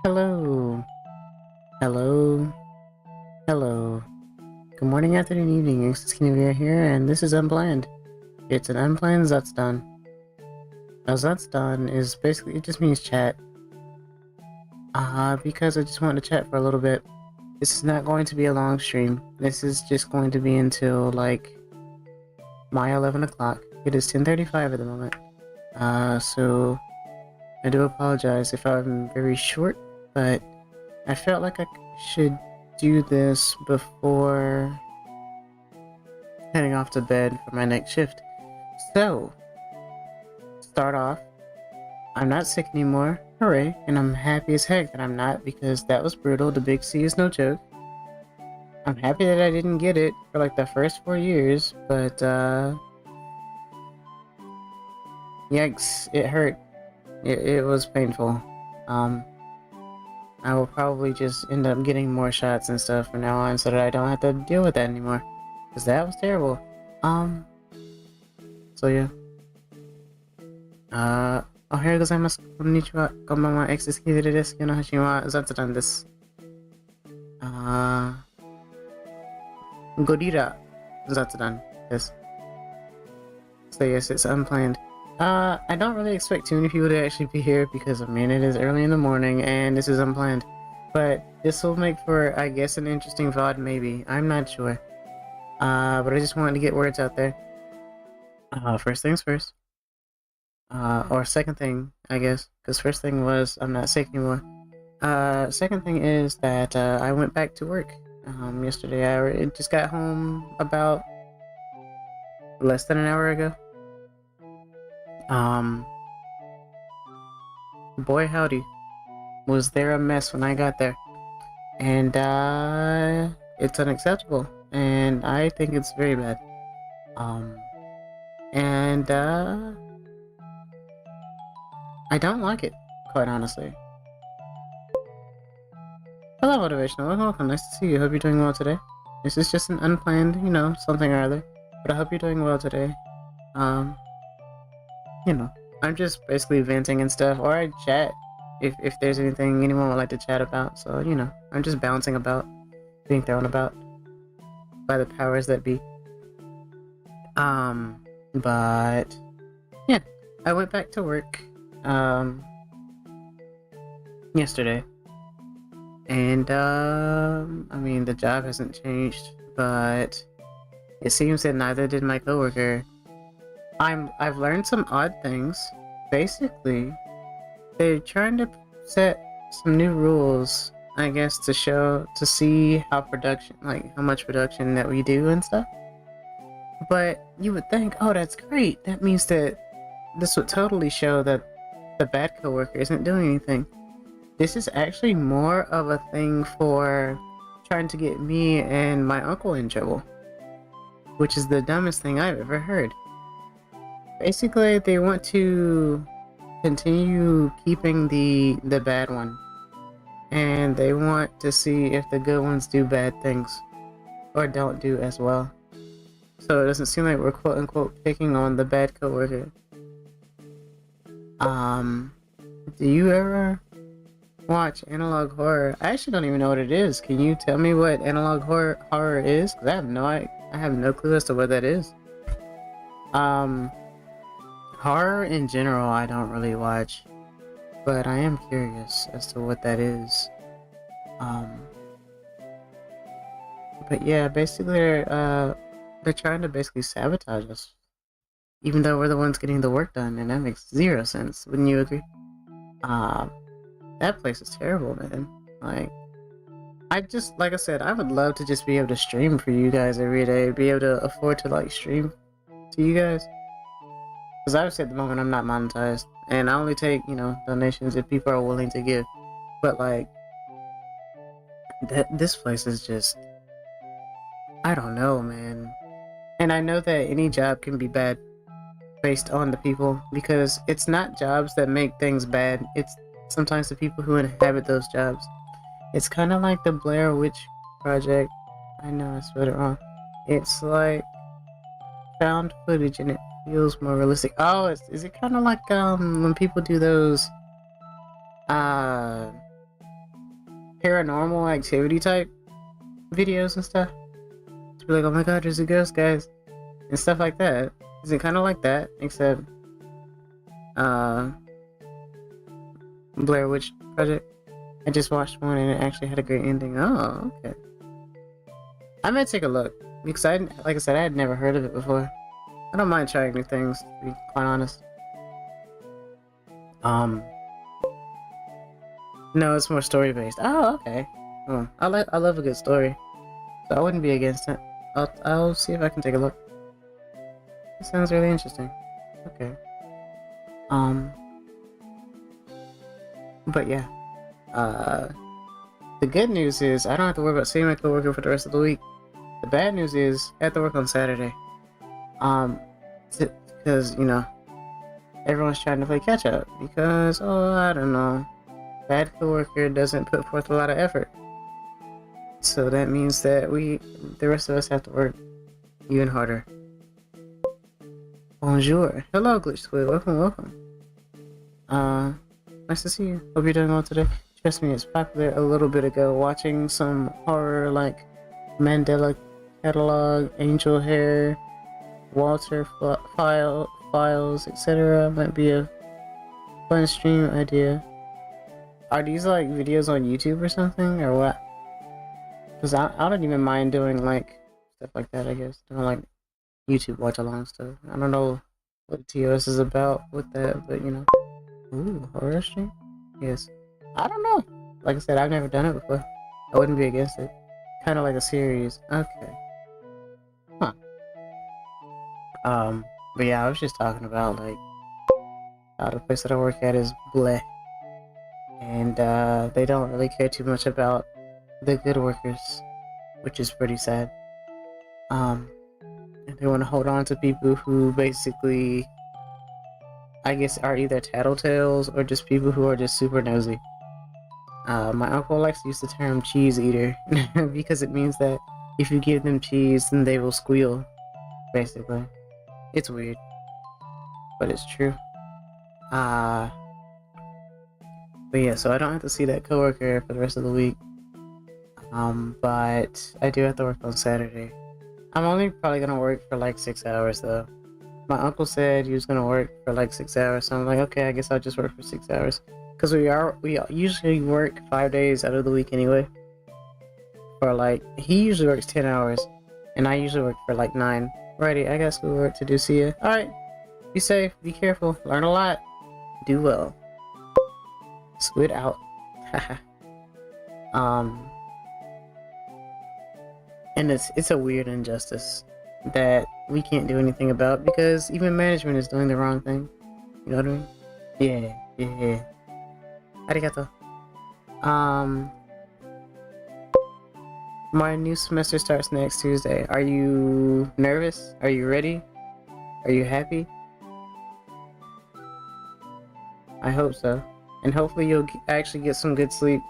Hello, hello, hello. Good morning, afternoon, evening. It's Skinny here, and this is Unplanned. It's an unplanned Zatsudan. Now, Zatsudan is basically, it just means chat. Because I just want to chat for a little bit. This is not going to be a long stream. This is just going to be until, like, my 11 o'clock. It is 10:35 at the moment. So I do apologize if I'm very short, but I felt like I should do this before heading off to bed for my next shift. So, start off, I'm not sick anymore, hooray, and I'm happy as heck that I'm not because that was brutal. The big C is no joke. I'm happy that I didn't get it for like the first 4 years, but yikes, it hurt. It was painful. I will probably just end up getting more shots and stuff from now on so that I don't have to deal with that anymore. Because that was terrible. So yeah. おはようございます。こんにちは。こんばんは。X です。です。今日の配信は雑談です。ゴリラ雑談です。So yes, it's unplanned. I don't really expect too many people to actually be here because, I mean, it is early in the morning and this is unplanned. But this will make for, I guess, an interesting VOD maybe. I'm not sure. But I just wanted to get words out there. First things first. Or second thing, I guess, because first thing was I'm not sick anymore. Second thing is that I went back to work yesterday. I just got home about less than an hour ago. Boy howdy, was there a mess when I got there, and it's unacceptable, and I think it's very bad. And I don't like it, quite honestly. Hello, Motivational. Welcome. Nice to see you. Hope you're doing well today. This is just an unplanned, something or other. But I hope you're doing well today. I'm just basically venting and stuff, or I chat if there's anything anyone would like to chat about. So, I'm just bouncing about, being thrown about by the powers that be. But yeah, I went back to work yesterday, and I mean, the job hasn't changed, but it seems that neither did my coworker. I've learned some odd things. Basically, they're trying to set some new rules, I guess, to see how much production that we do and stuff. But you would think, oh, that's great. That means that this would totally show that the bad coworker isn't doing anything. This is actually more of a thing for trying to get me and my uncle in trouble, which is the dumbest thing I've ever heard. Basically, they want to continue keeping the bad one, and they want to see if the good ones do bad things or don't do as well. So it doesn't seem like we're quote unquote picking on the bad coworker. Do you ever watch analog horror? I actually don't even know what it is. Can you tell me what analog horror is? Because I have no clue as to what that is. Horror in general I don't really watch, but I am curious as to what that is. But yeah, basically they're trying to basically sabotage us, even though we're the ones getting the work done, and that makes zero sense. Wouldn't you agree? That place is terrible, man. Like I said, I would love to just be able to stream for you guys every day, be able to afford to stream to you guys. Because obviously at the moment I'm not monetized, and I only take, donations if people are willing to give. But this place is just, I don't know, man. And I know that any job can be bad based on the people, because it's not jobs that make things bad, it's sometimes the people who inhabit those jobs. It's kind of like the Blair Witch Project. I know I spelled it wrong. It's like found footage and it feels more realistic. Oh, is it kind of like when people do those paranormal activity type videos and stuff. To be like, oh my god, there's a ghost, guys, and stuff like that. Is it kind of like that, except Blair Witch Project? I just watched one and it actually had a great ending. Oh, okay. I might take a look because like I said, I had never heard of it before. I don't mind trying new things, to be quite honest. No, it's more story based. Oh, okay. Oh, I love a good story, so I wouldn't be against it. I'll see if I can take a look. It sounds really interesting. Okay. But yeah. The good news is I don't have to worry about seeing my coworker for the rest of the week. The bad news is I have to work on Saturday. Because you know, everyone's trying to play catch up because I don't know, bad coworker doesn't put forth a lot of effort. So that means that the rest of us have to work even harder. Bonjour. Hello, Glitch Squid. Welcome. Nice to see you. Hope you're doing well today. Trust me, it's popular a little bit ago. Watching some horror like Mandela Catalog, Angel Hair, Walter Files, etc. might be a fun stream idea. Are these like videos on YouTube or something, or what? Because I don't even mind doing like stuff like that, I guess. Doing like YouTube watch along stuff. I don't know what TOS is about with that, but you know. Ooh, horror stream? Yes. I don't know. Like I said, I've never done it before. I wouldn't be against it. Kind of like a series. Okay. Huh. But yeah, I was just talking about like how the place that I work at is bleh. And they don't really care too much about the good workers, which is pretty sad. And they want to hold on to people who basically, I guess, are either tattletales or just people who are just super nosy. My uncle likes to use the term cheese eater because it means that if you give them cheese, then they will squeal, basically. It's weird, but it's true. But yeah, so I don't have to see that coworker for the rest of the week. But I do have to work on Saturday. I'm only probably gonna work for like 6 hours though. My uncle said he was gonna work for like 6 hours, so I'm like, okay, I guess I'll just work for 6 hours. Cause we usually work 5 days out of the week anyway. For like, he usually works 10 hours, and I usually work for like 9. Righty, I got schoolwork to do. See ya. All right, be safe, be careful, learn a lot, do well. Squid out. And it's a weird injustice that we can't do anything about because even management is doing the wrong thing. You know what I mean? Yeah. Arigato. My new semester starts next Tuesday. Are you nervous? Are you ready? Are you happy? I hope so. And hopefully you'll actually get some good sleep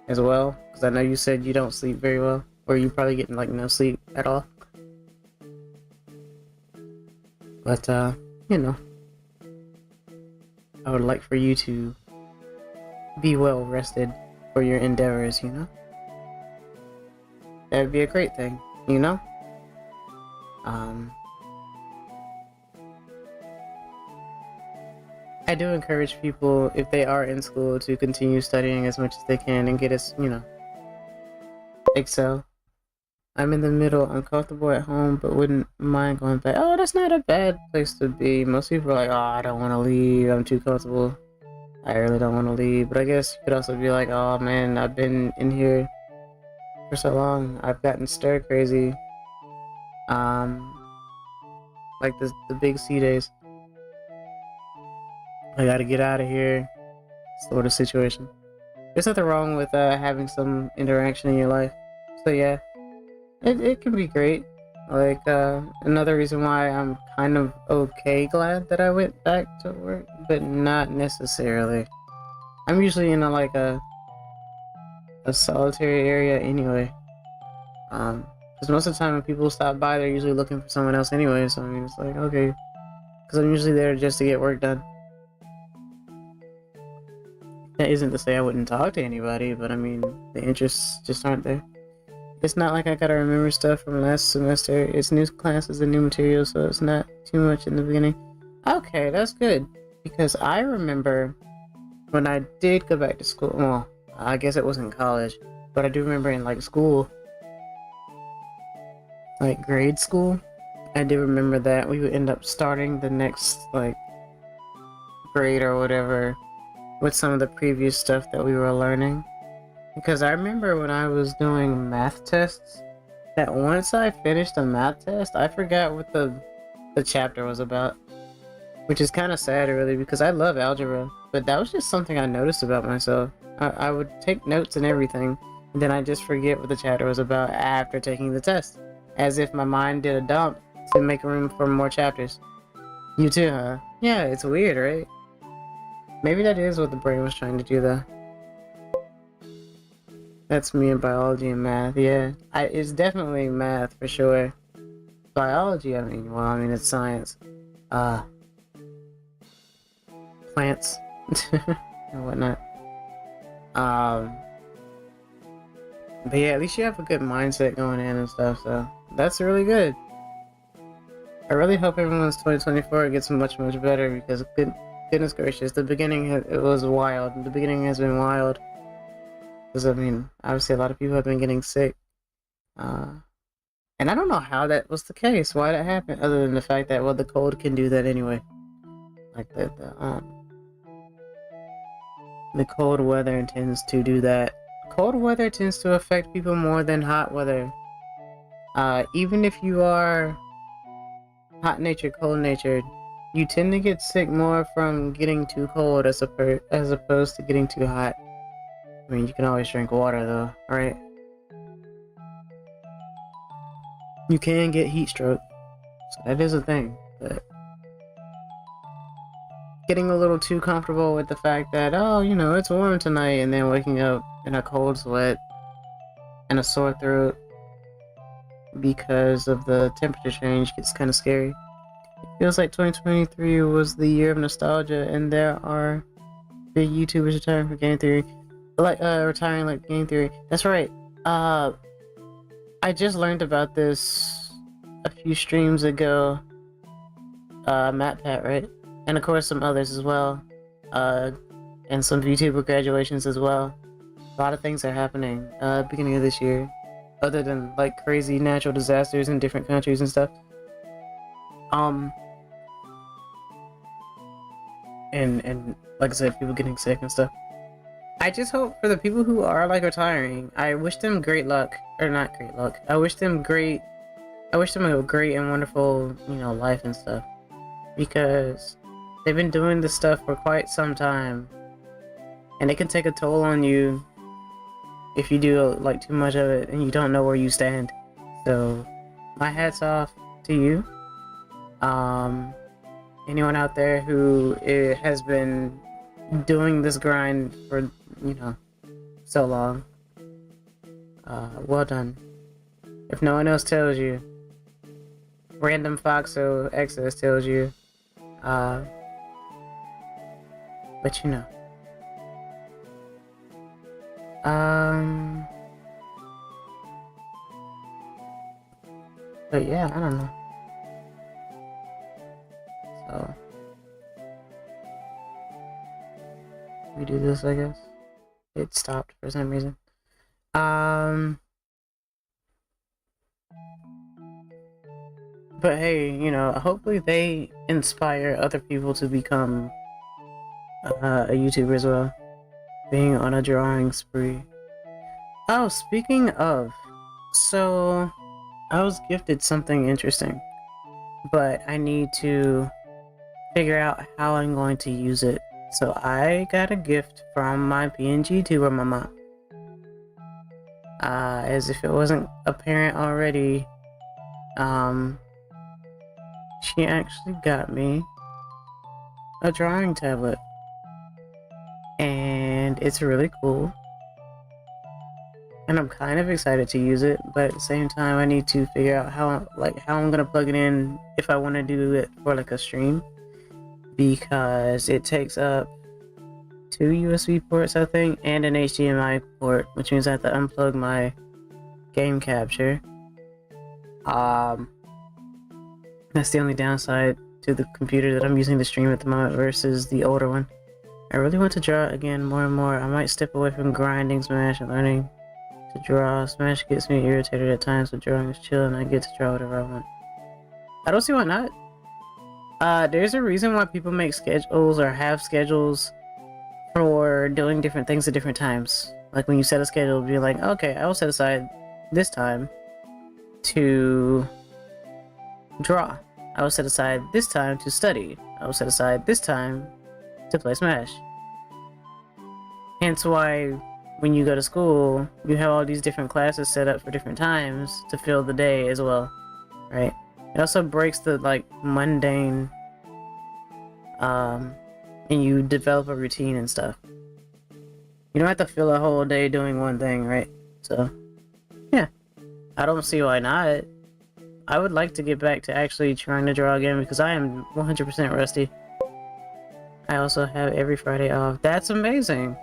as well, because I know you said you don't sleep very well, or you probably getting like no sleep at all. But you know, I would like for you to be well rested for your endeavors, you know? That would be a great thing, you know? I do encourage people, if they are in school, to continue studying as much as they can and get us, you know, excel. I'm in the middle. I'm comfortable at home, but wouldn't mind going back. Oh, that's not a bad place to be. Most people are like, oh, I don't want to leave. I'm too comfortable. I really don't want to leave. But I guess you could also be like, oh man, I've been in here for so long. I've gotten stir crazy. Like the big C days. I gotta get out of here. Sort of situation. There's nothing wrong with having some interaction in your life. So yeah, it can be great. Like another reason why I'm kind of okay glad that I went back to work, but not necessarily. I'm usually in a solitary area anyway. Because most of the time when people stop by, they're usually looking for someone else anyway. So I mean, it's like okay, because I'm usually there just to get work done. That isn't to say I wouldn't talk to anybody, but I mean, the interests just aren't there. It's not like I gotta remember stuff from last semester. It's new classes and new material, so it's not too much in the beginning. Okay, that's good. Because I remember when I did go back to school, well, I guess it wasn't college, but I do remember in like school, like grade school, I do remember that we would end up starting the next like grade or whatever with some of the previous stuff that we were learning. Because I remember when I was doing math tests, that once I finished a math test, I forgot what the chapter was about. Which is kind of sad, really, because I love algebra. But that was just something I noticed about myself. I would take notes and everything, and then I just forget what the chapter was about after taking the test. As if my mind did a dump to make room for more chapters. You too, huh? Yeah, it's weird, right? Maybe that is what the brain was trying to do, though. That's me in biology and math, yeah. It's definitely math, for sure. Biology, I mean, it's science. Plants. And whatnot. But yeah, at least you have a good mindset going in and stuff, so that's really good. I really hope everyone's 2024 gets much better, because goodness gracious, the beginning it was wild. The beginning has been wild. Because I mean, obviously a lot of people have been getting sick. And I don't know how that was the case, why that happened, other than the fact that, well, the cold can do that anyway. Like the cold weather tends to do that. Cold weather tends to affect people more than hot weather. Even if you are hot natured, cold natured, you tend to get sick more from getting too cold as opposed to getting too hot. I mean, you can always drink water though, right? You can get heat stroke, so that is a thing, but getting a little too comfortable with the fact that, oh, you know, it's warm tonight, and then waking up in a cold sweat and a sore throat because of the temperature change gets kind of scary. It feels like 2023 was the year of nostalgia, and there are big YouTubers retiring for game theory. Retiring like game theory. That's right. I just learned about this a few streams ago. MatPat, right? And of course some others as well. And some VTuber graduations as well. A lot of things are happening beginning of this year. Other than like crazy natural disasters in different countries and stuff. And like I said, people getting sick and stuff. I just hope for the people who are like retiring, I wish them great luck. Or not great luck. I wish them a great and wonderful, you know, life and stuff. Because they've been doing this stuff for quite some time. And it can take a toll on you if you do like too much of it and you don't know where you stand. So my hat's off to you. Anyone out there who has been doing this grind for, you know, so long, well done. If no one else tells you, random Foxo Excess tells you, but you know. But yeah, I don't know. So we do this, I guess. It stopped for some reason. But hey, you know, hopefully they inspire other people to become a YouTuber as well. Being on a drawing spree. Oh, speaking of, so I was gifted something interesting, but I need to figure out how I'm going to use it. So I got a gift from my PNG tuber mama. As if it wasn't apparent already, she actually got me a drawing tablet. And it's really cool. And I'm kind of excited to use it, but at the same time I need to figure out how I'm gonna plug it in if I want to do it for like a stream, because it takes up 2 USB ports, I think, and an HDMI port, which means I have to unplug my game capture. That's the only downside to the computer that I'm using to stream at the moment versus the older one. I really want to draw again more and more. I might step away from grinding Smash and learning to draw. Smash gets me irritated at times, but drawing is chill and I get to draw whatever I want. I don't see why not. There's a reason why people make schedules or have schedules for doing different things at different times. Like when you set a schedule, be like, okay, I will set aside this time to draw. I will set aside this time to study. I will set aside this time to play Smash. Hence why when you go to school, you have all these different classes set up for different times to fill the day as well, right? It also breaks the like mundane, and you develop a routine and stuff. You don't have to fill a whole day doing one thing, right? So, yeah, I don't see why not. I would like to get back to actually trying to draw again because I am 100% rusty. I also have every Friday off. That's amazing.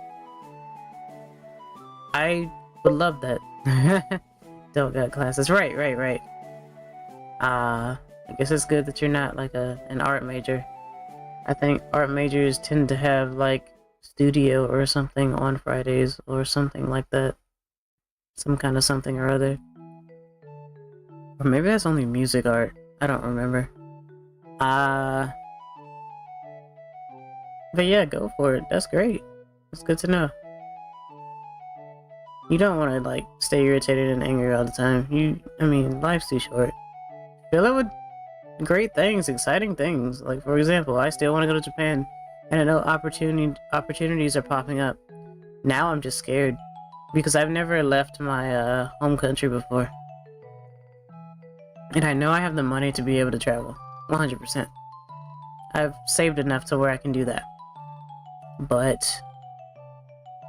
I would love that. Don't got classes. Right. I guess it's good that you're not like an art major. I think art majors tend to have like studio or something on Fridays or something like that. Some kind of something or other. Or maybe that's only music art. I don't remember. But yeah, go for it. That's great. That's good to know. You don't want to like stay irritated and angry all the time. I mean, life's too short. Fill it with great things, exciting things. Like for example, I still want to go to Japan, and I know opportunities are popping up. Now I'm just scared because I've never left my home country before, and I know I have the money to be able to travel 100%. I've saved enough to where I can do that, but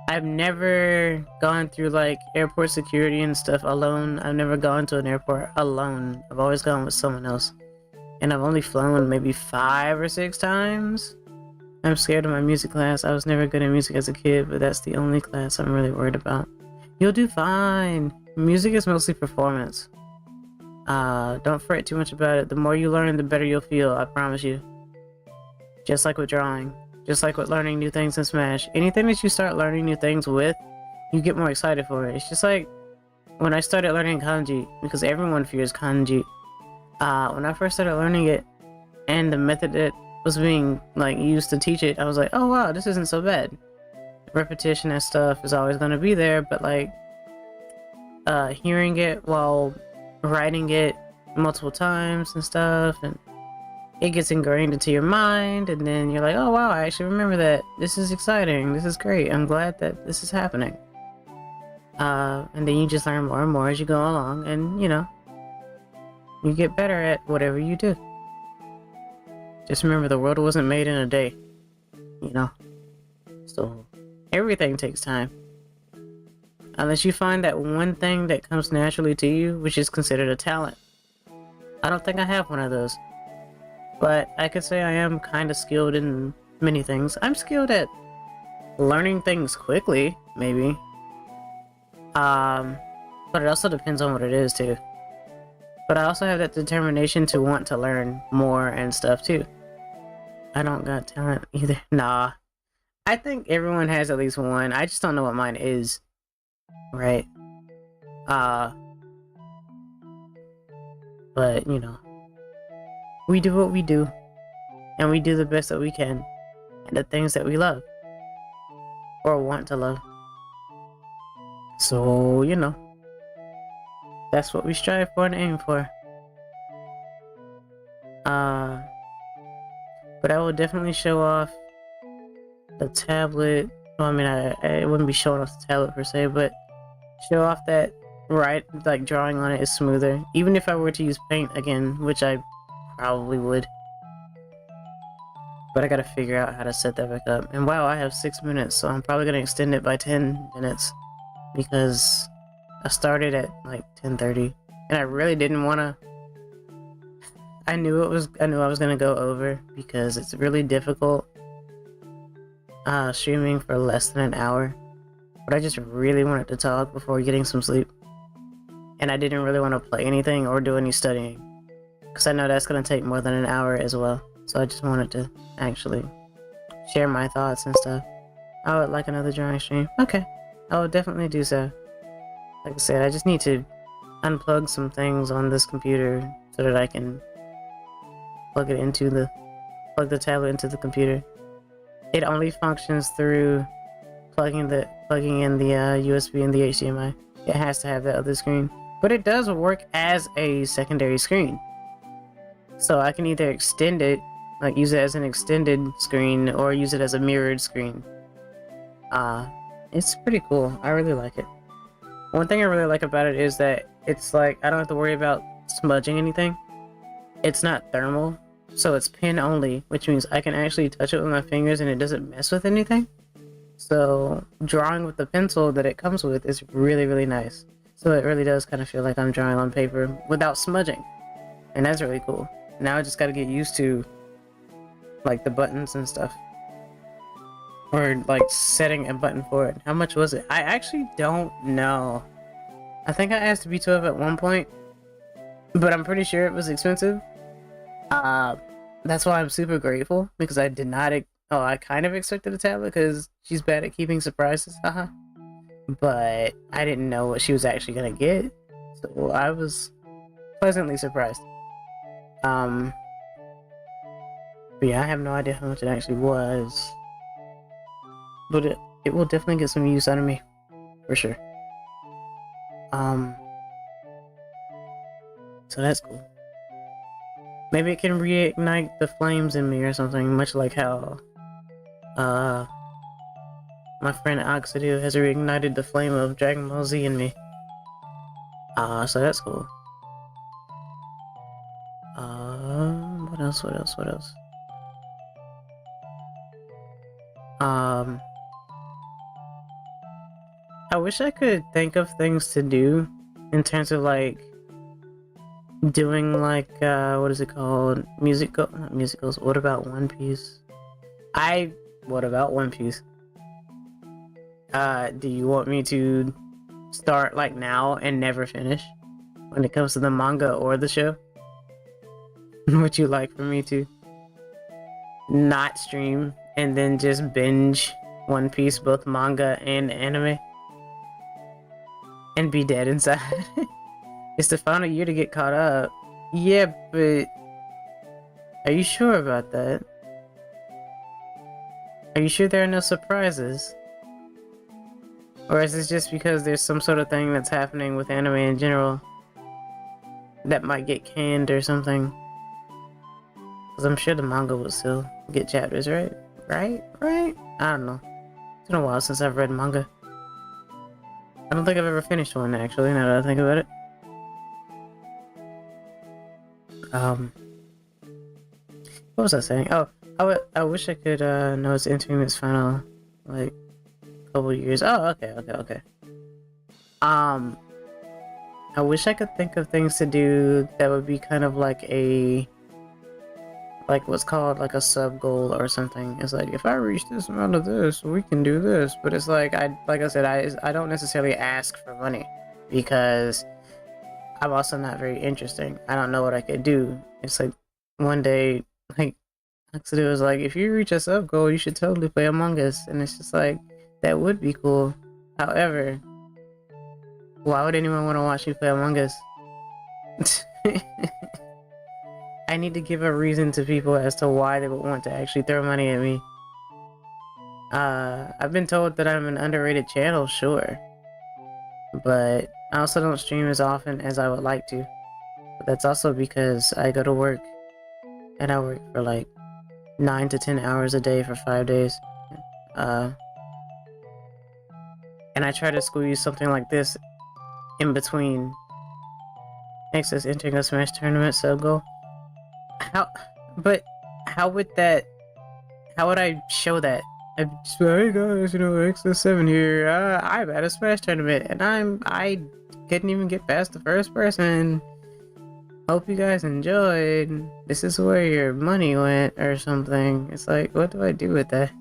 I've never gone through like airport security and stuff alone. I've never gone to an airport alone. I've always gone with someone else. And I've only flown maybe 5 or 6 times. I'm scared of my music class. I was never good at music as a kid, but that's the only class I'm really worried about. You'll do fine. Music is mostly performance. Don't fret too much about it. The more you learn, the better you'll feel, I promise you. Just like with drawing. Just like with learning new things in Smash. Anything that you start learning new things with, you get more excited for it. It's just like when I started learning kanji, because everyone fears kanji. When I first started learning it, and the method that was being like used to teach it, I was like, oh wow, this isn't so bad. Repetition and stuff is always going to be there, but like hearing it while writing it multiple times and stuff, and it gets ingrained into your mind, and then you're like, oh wow, I actually remember that. This is exciting. This is great. I'm glad that this is happening. And then you just learn more and more as you go along, and you know, you get better at whatever you do. Just remember, the world wasn't made in a day, you know? So, everything takes time. Unless you find that one thing that comes naturally to you, which is considered a talent. I don't think I have one of those. But I could say I am kind of skilled in many things. I'm skilled at learning things quickly, maybe. But it also depends on what it is, too. But I also have that determination to want to learn more and stuff, too. I don't got talent either. Nah. I think everyone has at least one. I just don't know what mine is. Right? But, you know. We do what we do, and we do the best that we can, and the things that we love, or want to love. So, you know, that's what we strive for and aim for. But I will definitely show off the tablet. Well, I mean, I wouldn't be showing off the tablet per se, but show off that like drawing on it is smoother. Even if I were to use paint again, which I probably would. But I gotta figure out how to set that back up. And wow, I have 6 minutes, so I'm probably gonna extend it by 10 minutes. Because I started at like 10:30. And I really didn't wanna... I knew I was gonna go over, because it's really difficult streaming for less than an hour, but I just really wanted to talk before getting some sleep. And I didn't really want to play anything or do any studying, because I know that's going to take more than an hour as well. So I just wanted to actually share my thoughts and stuff. I would like another drawing stream. Okay, I will definitely do so. Like I said, I just need to unplug some things on this computer so that I can plug the tablet into the computer. It only functions through plugging in the USB and the HDMI. It has to have that other screen, but it does work as a secondary screen. So I can either extend it, like use it as an extended screen, or use it as a mirrored screen. It's pretty cool. I really like it. One thing I really like about it is that it's like I don't have to worry about smudging anything. It's not thermal, so it's pen only, which means I can actually touch it with my fingers and it doesn't mess with anything. So drawing with the pencil that it comes with is really, really nice. So it really does kind of feel like I'm drawing on paper without smudging, and that's really cool. Now I just got to get used to like the buttons and stuff, or like setting a button for it. How much was it? I actually don't know. I think I asked to be 12 at one point, but I'm pretty sure it was expensive. That's why I'm super grateful, because I did not. I kind of expected a tablet because she's bad at keeping surprises, haha. But I didn't know what she was actually gonna get, so I was pleasantly surprised. But yeah, I have no idea how much it actually was, but it will definitely get some use out of me, for sure. So that's cool. Maybe it can reignite the flames in me or something, much like how my friend Oxidu has reignited the flame of Dragon Ball Z in me. So that's cool. What else? I wish I could think of things to do in terms of like doing like what is it called? Not musicals. What about One Piece? What about One Piece? Do you want me to start like now and never finish when it comes to the manga or the show? Would you like for me to not stream and then just binge One Piece, both manga and anime, and be dead inside? It's the final year to get caught up. Yeah, but are you sure about that? Are you sure there are no surprises? Or is this just because there's some sort of thing that's happening with anime in general that might get canned or something? Because I'm sure the manga will still get chapters, right? Right? I don't know. It's been a while since I've read manga. I don't think I've ever finished one, actually, now that I think about it. What was I saying? Oh, I wish I could know it's entering its final, like, couple years. Oh, okay. I wish I could think of things to do that would be kind of like what's called like a sub goal or something. It's like, if I reach this amount of this, we can do this. But it's like, like I said, I don't necessarily ask for money, because I'm also not very interesting. I don't know what I could do. It's like one day, like Oxidu was like, if you reach a sub goal, you should totally play Among Us, and it's just like, that would be cool. However, why would anyone want to watch me play Among Us? I need to give a reason to people as to why they would want to actually throw money at me. I've been told that I'm an underrated channel, sure. But I also don't stream as often as I would like to. But that's also because I go to work, and I work for like 9 to 10 hours a day for 5 days. And I try to squeeze something like this in between. Next is entering a Smash tournament sub goal. How would I show that? I'd just be like, hey guys, XS7 here, I'm at a Smash tournament, and I couldn't even get past the first person. Hope you guys enjoyed. This is where your money went, or something. It's like, what do I do with that?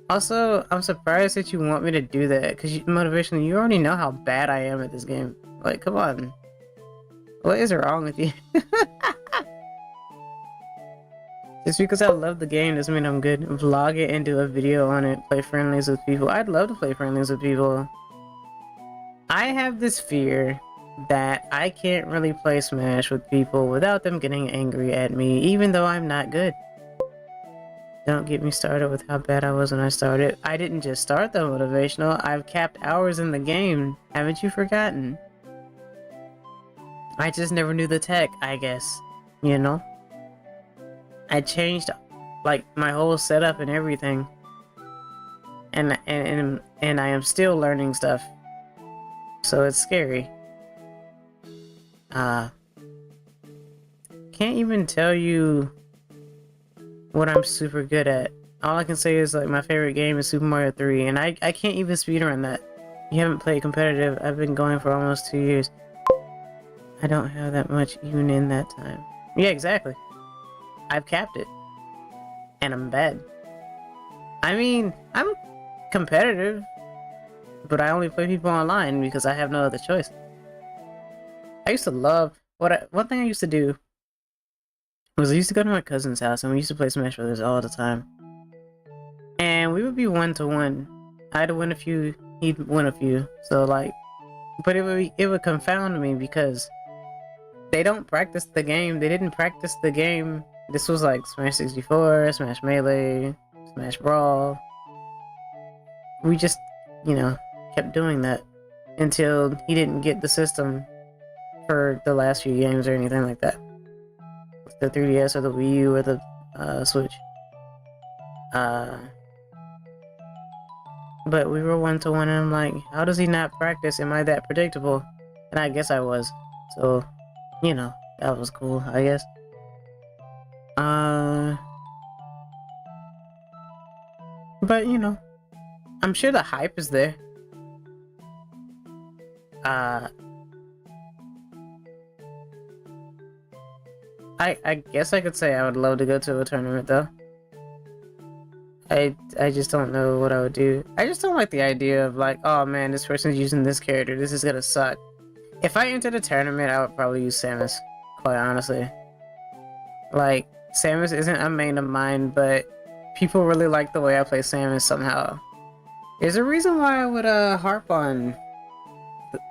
Also, I'm surprised that you want me to do that, because motivational, you already know how bad I am at this game. Like, come on. What is wrong with you? Just because I love the game doesn't mean I'm good. Vlog it and do a video on it, play friendlies with people. I'd love to play friendlies with people. I have this fear that I can't really play Smash with people without them getting angry at me, even though I'm not good. Don't get me started with how bad I was when I started. I didn't just start the motivational, I've capped hours in the game. Haven't you forgotten? I just never knew the tech, I guess. You know? I changed, like, my whole setup and everything. And I am still learning stuff. So it's scary. Can't even tell you what I'm super good at. All I can say is, like, my favorite game is Super Mario 3, and I can't even speedrun that. You haven't played competitive. I've been going for almost 2 years. I don't have that much even in that time. Yeah, exactly. I've capped it. And I'm bad. I mean, I'm competitive, but I only play people online because I have no other choice. I used to love... one thing I used to do was I used to go to my cousin's house and we used to play Smash Brothers all the time. And we would be 1-to-1. I'd win a few, he'd win a few. So, like... But it would confound me because they don't practice the game. They didn't practice the game. This was like Smash 64, Smash Melee, Smash Brawl. We just, you know, kept doing that until he didn't get the system for the last few games or anything like that. The 3DS or the Wii U or the Switch. But we were 1-to-1 and I'm like, how does he not practice? Am I that predictable? And I guess I was. So, you know, that was cool, I guess. But, you know, I'm sure the hype is there. I guess I could say I would love to go to a tournament, though. I just don't know what I would do. I just don't like the idea of, like, oh man, this person's using this character, this is gonna suck. If I entered a tournament, I would probably use Samus, quite honestly. Like, Samus isn't a main of mine, but people really like the way I play Samus somehow. There's a reason why I would harp on,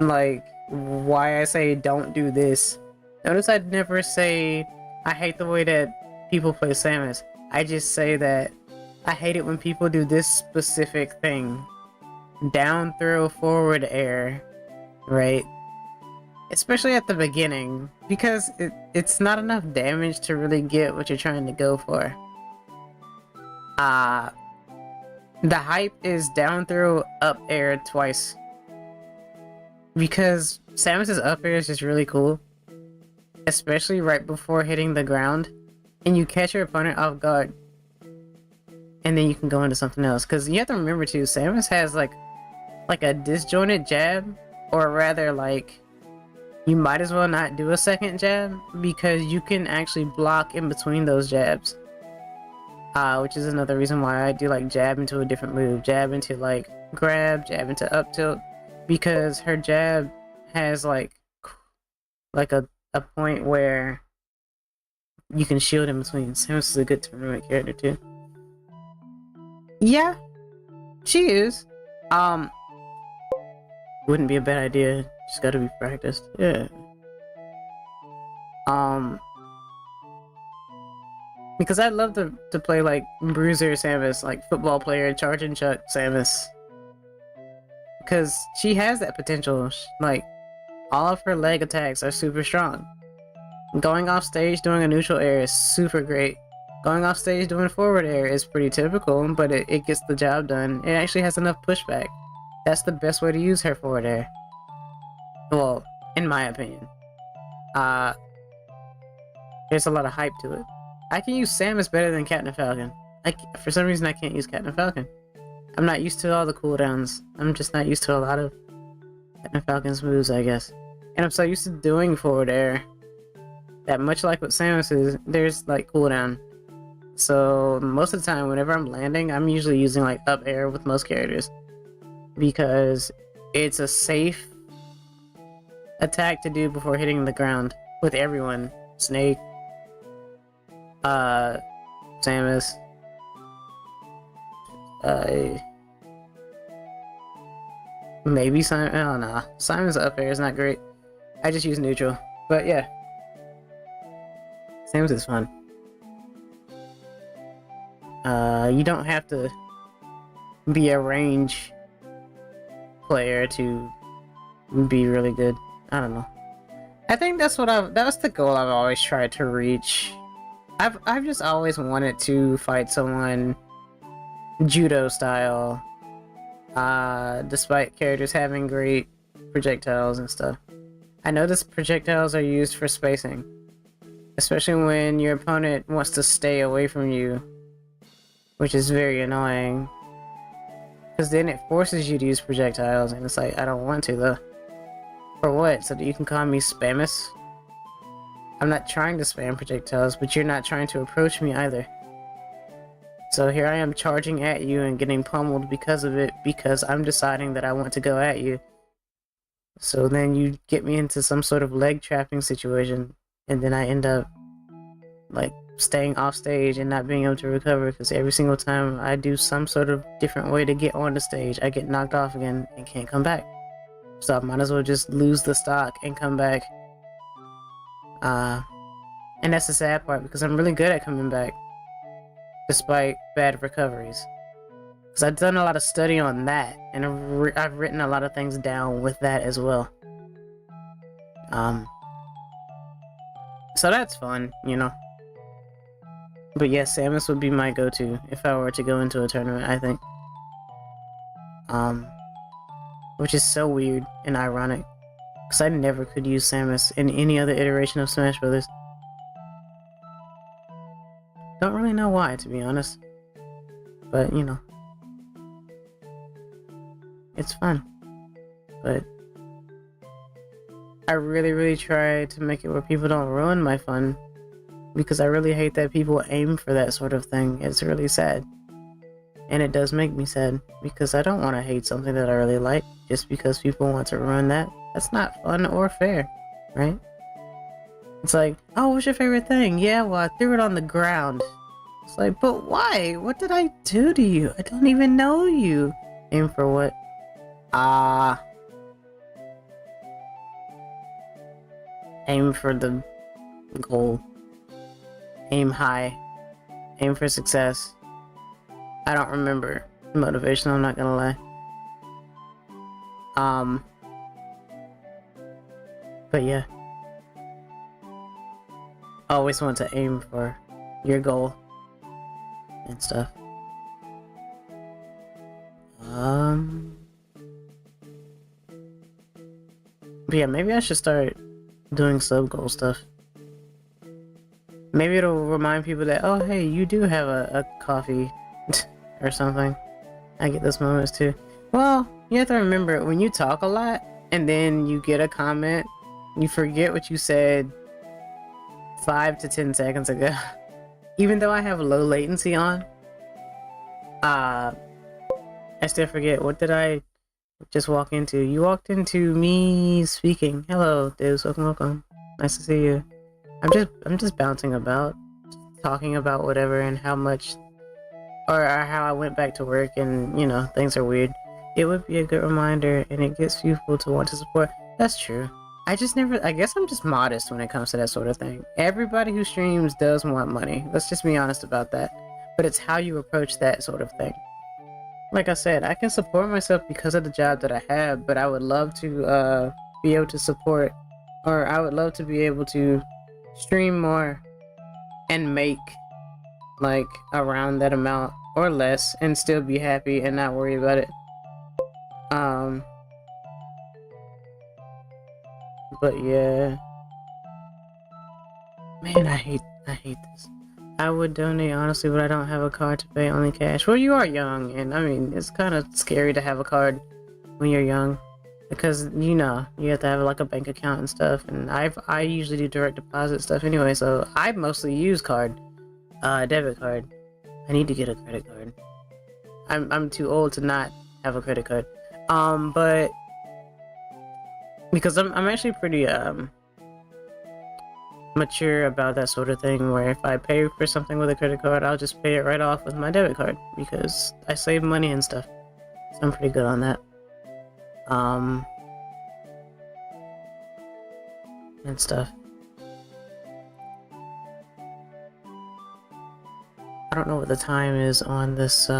like, why I say don't do this. Notice I'd never say I hate the way that people play Samus. I just say that I hate it when people do this specific thing. Down throw, forward air, right? Especially at the beginning, because it's not enough damage to really get what you're trying to go for. The hype is down throw, up air twice. Because Samus's up air is just really cool. Especially right before hitting the ground. And you catch your opponent off guard. And then you can go into something else. Because you have to remember too, Samus has like a disjointed jab. Or rather, like, you might as well not do a second jab. Because you can actually block in between those jabs. Which is another reason why I do like jab into a different move. Jab into like grab, jab into up tilt. Because her jab has like a point where you can shield in between. Samus is a good tournament character too. Yeah, she is. Wouldn't be a bad idea. Just gotta be practiced. Yeah. Because I'd love to play like Bruiser Samus, like football player, charge and chuck Samus. Because she has that potential. Like, all of her leg attacks are super strong. Going off stage doing a neutral air is super great. Going off stage doing forward air is pretty typical, but it gets the job done. It actually has enough pushback. That's the best way to use her forward air. Well, in my opinion. There's a lot of hype to it. I can use Samus better than Captain Falcon. For some reason I can't use Captain Falcon. I'm not used to all the cooldowns. I'm just not used to a lot of Captain Falcon's moves, I guess. And I'm so used to doing forward air that much like what Samus is, there's like cooldown. So most of the time, whenever I'm landing, I'm usually using like up air with most characters because it's a safe attack to do before hitting the ground with everyone. Snake, Samus, maybe Simon. Oh no, Simon's up air is not great. I just use neutral, but yeah, Samus is fun. You don't have to be a range player to be really good. I don't know. I think that's what that was the goal I've always tried to reach. I've just always wanted to fight someone judo style, despite characters having great projectiles and stuff. I notice projectiles are used for spacing, especially when your opponent wants to stay away from you, which is very annoying. Because then it forces you to use projectiles, and it's like, I don't want to though. For what? So that you can call me Spamus? I'm not trying to spam projectiles, but you're not trying to approach me either. So here I am charging at you and getting pummeled because of it, because I'm deciding that I want to go at you. So then you get me into some sort of leg trapping situation, and then I end up like staying off stage and not being able to recover, because every single time I do some sort of different way to get on the stage, I get knocked off again and can't come back. So I might as well just lose the stock and come back. And that's the sad part, because I'm really good at coming back despite bad recoveries. Because I've done a lot of study on that, and I've written a lot of things down with that as well. So that's fun, you know. But yes, Samus would be my go-to if I were to go into a tournament, I think. Which is so weird and ironic, because I never could use Samus in any other iteration of Smash Brothers. Don't really know why, to be honest. But, you know. It's fun. But I really try to make it where people don't ruin my fun, because I really hate that people aim for that sort of thing. It's really sad. And it does make me sad, because I don't want to hate something that I really like just because people want to ruin that. That's not fun or fair, right? It's like, oh, what's your favorite thing? Yeah, well, I threw it on the ground. It's like, but why? What did I do to you? I don't even know you. Aim for what? Aim for the goal. Aim high. Aim for success. I don't remember the motivation, I'm not gonna lie. But yeah. Always want to aim for your goal and stuff. But yeah, maybe I should start doing sub-goal stuff. Maybe it'll remind people that, oh hey, you do have a coffee or something. I get those moments too. Well, you have to remember, when you talk a lot and then you get a comment, you forget what you said 5 to 10 seconds ago. Even though I have low latency on, I still forget. What did I just walk into? You walked into me speaking. Hello, dudes. Welcome. Nice to see you. I'm just bouncing about, talking about whatever and how much, or how I went back to work and, you know, things are weird. It would be a good reminder, and it gets people to want to support. That's true. I guess I'm just modest when it comes to that sort of thing. Everybody who streams does want money. Let's just be honest about that. But it's how you approach that sort of thing. Like I said, I can support myself because of the job that I have, but I would love to be able to support, or I would love to be able to stream more and make like around that amount or less and still be happy and not worry about it. But yeah, man, I hate this. I would donate honestly, but I don't have a card to pay, only cash. Well, you are young, and I mean, it's kind of scary to have a card when you're young, because you know you have to have like a bank account and stuff. And I usually do direct deposit stuff anyway, so I mostly use debit card. I need to get a credit card. I'm too old to not have a credit card. But because I'm actually pretty mature about that sort of thing, where if I pay for something with a credit card, I'll just pay it right off with my debit card because I save money and stuff. So I'm pretty good on that. And stuff. I don't know what the time is on this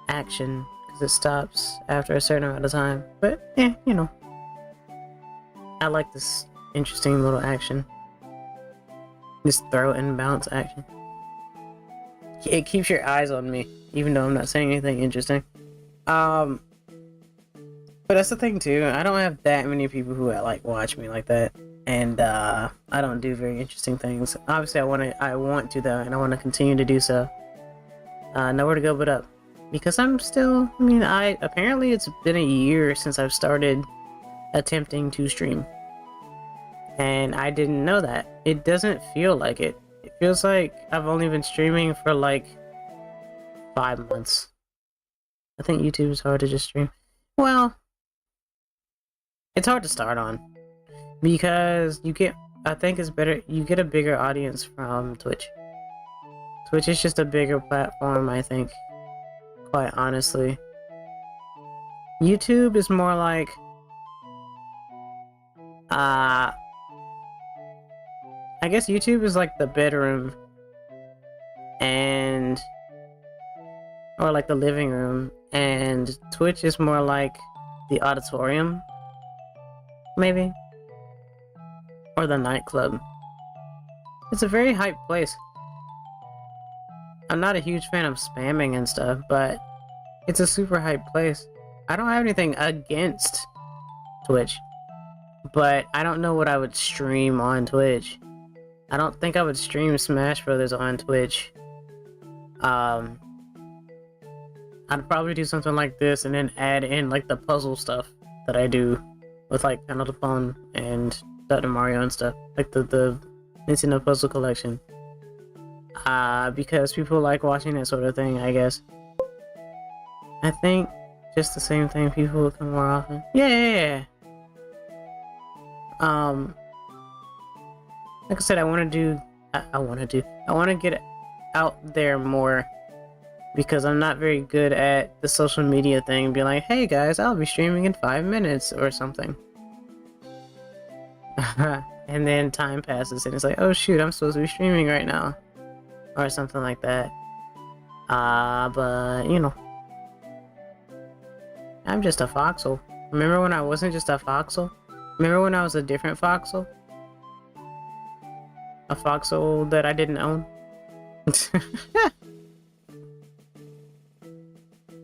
action because it stops after a certain amount of time, but you know, I like this interesting little action. This throw and bounce action. It keeps your eyes on me, even though I'm not saying anything interesting. But that's the thing too. I don't have that many people who like watch me like that, and I don't do very interesting things. Obviously, I want to though, and I want to continue to do so. Nowhere to go but up, because I'm still. I mean, apparently it's been a year since I've started attempting to stream. And I didn't know that. It doesn't feel like it. It feels like I've only been streaming for like 5 months. I think YouTube is hard to just stream. Well, it's hard to start on because I think it's better, you get a bigger audience from Twitch. Twitch is just a bigger platform, I think, quite honestly. YouTube is more like, I guess YouTube is like the bedroom or like the living room, and Twitch is more like the auditorium, maybe, or the nightclub. It's a very hyped place. I'm not a huge fan of spamming and stuff, but it's a super hyped place. I don't have anything against Twitch, but I don't know what I would stream on Twitch. I don't think I would stream Smash Brothers on Twitch. I'd probably do something like this and then add in like the puzzle stuff that I do with like Final Phone and Dr. Mario and stuff, like the Nintendo Puzzle Collection. Because people like watching that sort of thing, I guess. I think just the same thing, people will come more often. Yeah. Like I said, I want to get out there more, because I'm not very good at the social media thing. Be like, hey guys, I'll be streaming in 5 minutes or something. And then time passes and it's like, oh shoot, I'm supposed to be streaming right now. Or something like that. But you know, I'm just a foxhole. Remember when I wasn't just a foxhole? Remember when I was a different foxhole? A foxhole that I didn't own?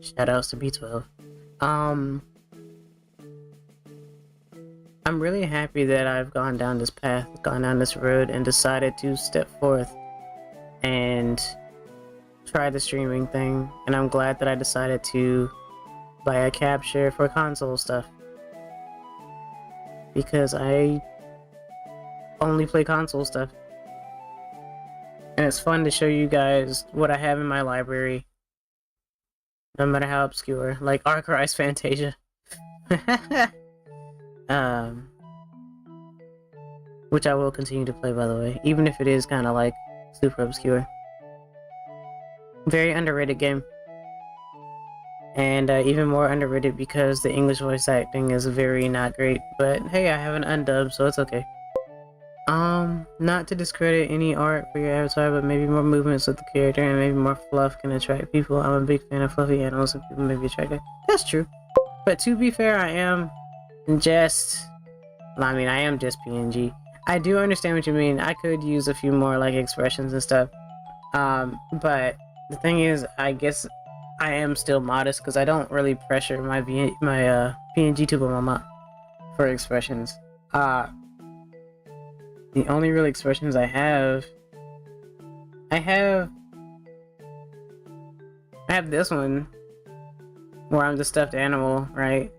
Shoutouts to B12. I'm really happy that I've gone down this path, gone down this road, and decided to step forth and try the streaming thing. And I'm glad that I decided to buy a capture for console stuff, because I only play console stuff. And it's fun to show you guys what I have in my library, no matter how obscure, like Arc Rise Fantasia. Which I will continue to play, by the way, even if it is kind of like super obscure. Very underrated game. And even more underrated because the English voice acting is very not great. But hey, I have an undub, so it's okay. Not to discredit any art for your avatar, but maybe more movements with the character and maybe more fluff can attract people. I'm a big fan of fluffy animals and people may be attracted. That's true. But to be fair, I am just PNG. I do understand what you mean. I could use a few more like expressions and stuff. But the thing is, I guess I am still modest because I don't really pressure my PNG tuber mama for expressions. The only real expressions I have this one where I'm the stuffed animal, right?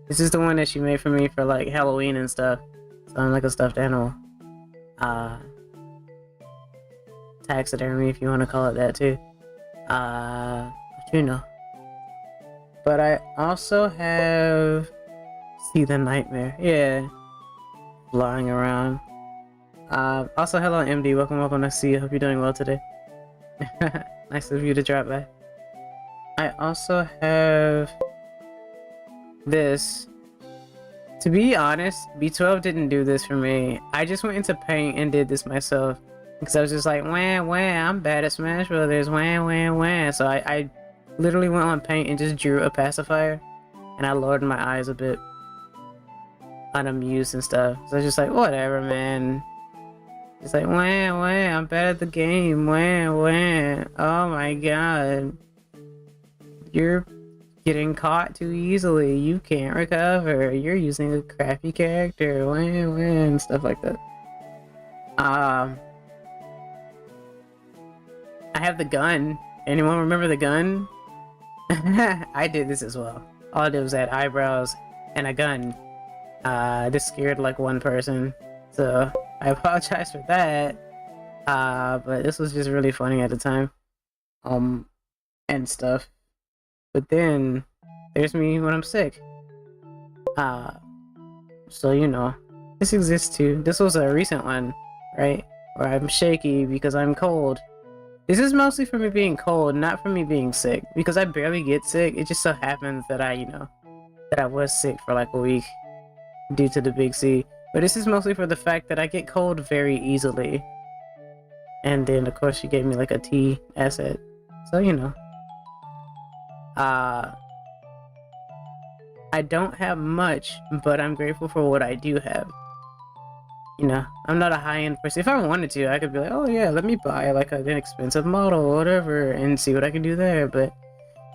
This is the one that she made for me for like Halloween and stuff. So I'm like a stuffed animal. To taxidermy, if you want to call it that too. But you know. But I also have See the Nightmare. Yeah. Flying around. Also, hello MD, welcome to see you. Hope you're doing well today. Nice of you to drop by. I also have this. To be honest, B12 didn't do this for me. I just went into Paint and did this myself. Because I was just like, wah, wah, I'm bad at Smash Brothers, wah, wah, wah. So I literally went on Paint and just drew a pacifier. And I lowered my eyes a bit. Unamused and stuff. So I was just like, whatever, man. It's like, wah, wah, I'm bad at the game, wah, wah. Oh my god. You're getting caught too easily. You can't recover. You're using a crappy character, wah, wah, and stuff like that. I have the gun. Anyone remember the gun? I did this as well. All I did was add eyebrows and a gun. This scared like one person, so I apologize for that. But this was just really funny at the time. And stuff. But then there's me when I'm sick. So you know, this exists too. This was a recent one, right? Where I'm shaky because I'm cold. This is mostly for me being cold, not for me being sick. Because I barely get sick. It just so happens that that I was sick for like a week due to the big C. But this is mostly for the fact that I get cold very easily. And then of course she gave me like a T asset. So you know. I don't have much, but I'm grateful for what I do have. You know, I'm not a high-end person. If I wanted to, I could be like, oh yeah, let me buy like an expensive model or whatever and see what I can do there. But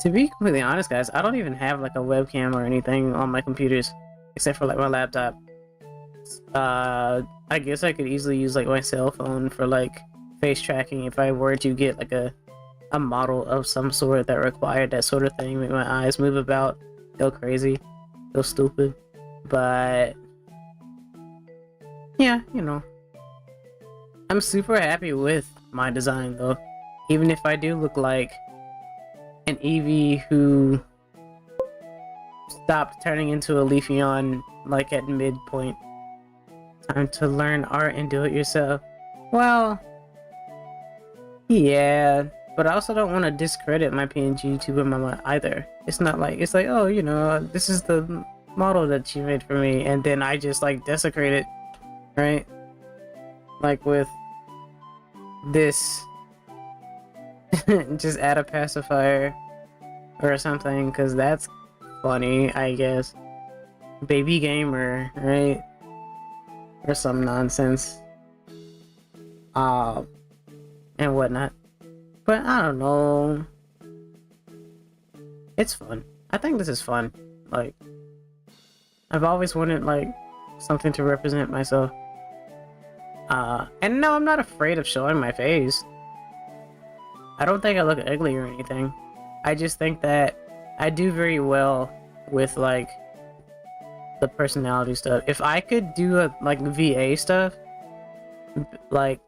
to be completely honest, guys, I don't even have like a webcam or anything on my computers, except for like my laptop. I guess I could easily use like my cell phone for like face tracking if I were to get like a model of some sort that required that sort of thing, make my eyes move about, go crazy, go stupid. But yeah, you know, I'm super happy with my design though, even if I do look like an Eevee who stopped turning into a Leafeon like at midpoint. Time to learn art and do it yourself. Well, yeah, but I also don't want to discredit my PNG tuber mama either. It's not like, it's like, oh, you know, this is the model that she made for me, and then I just like desecrate it, right? Like with this, just add a pacifier or something, because that's funny, I guess. Baby gamer, right? Or some nonsense. And whatnot. But I don't know. It's fun. I think this is fun. Like, I've always wanted like something to represent myself. And no, I'm not afraid of showing my face. I don't think I look ugly or anything. I just think that I do very well with like the personality stuff. If I could do a like VA stuff, like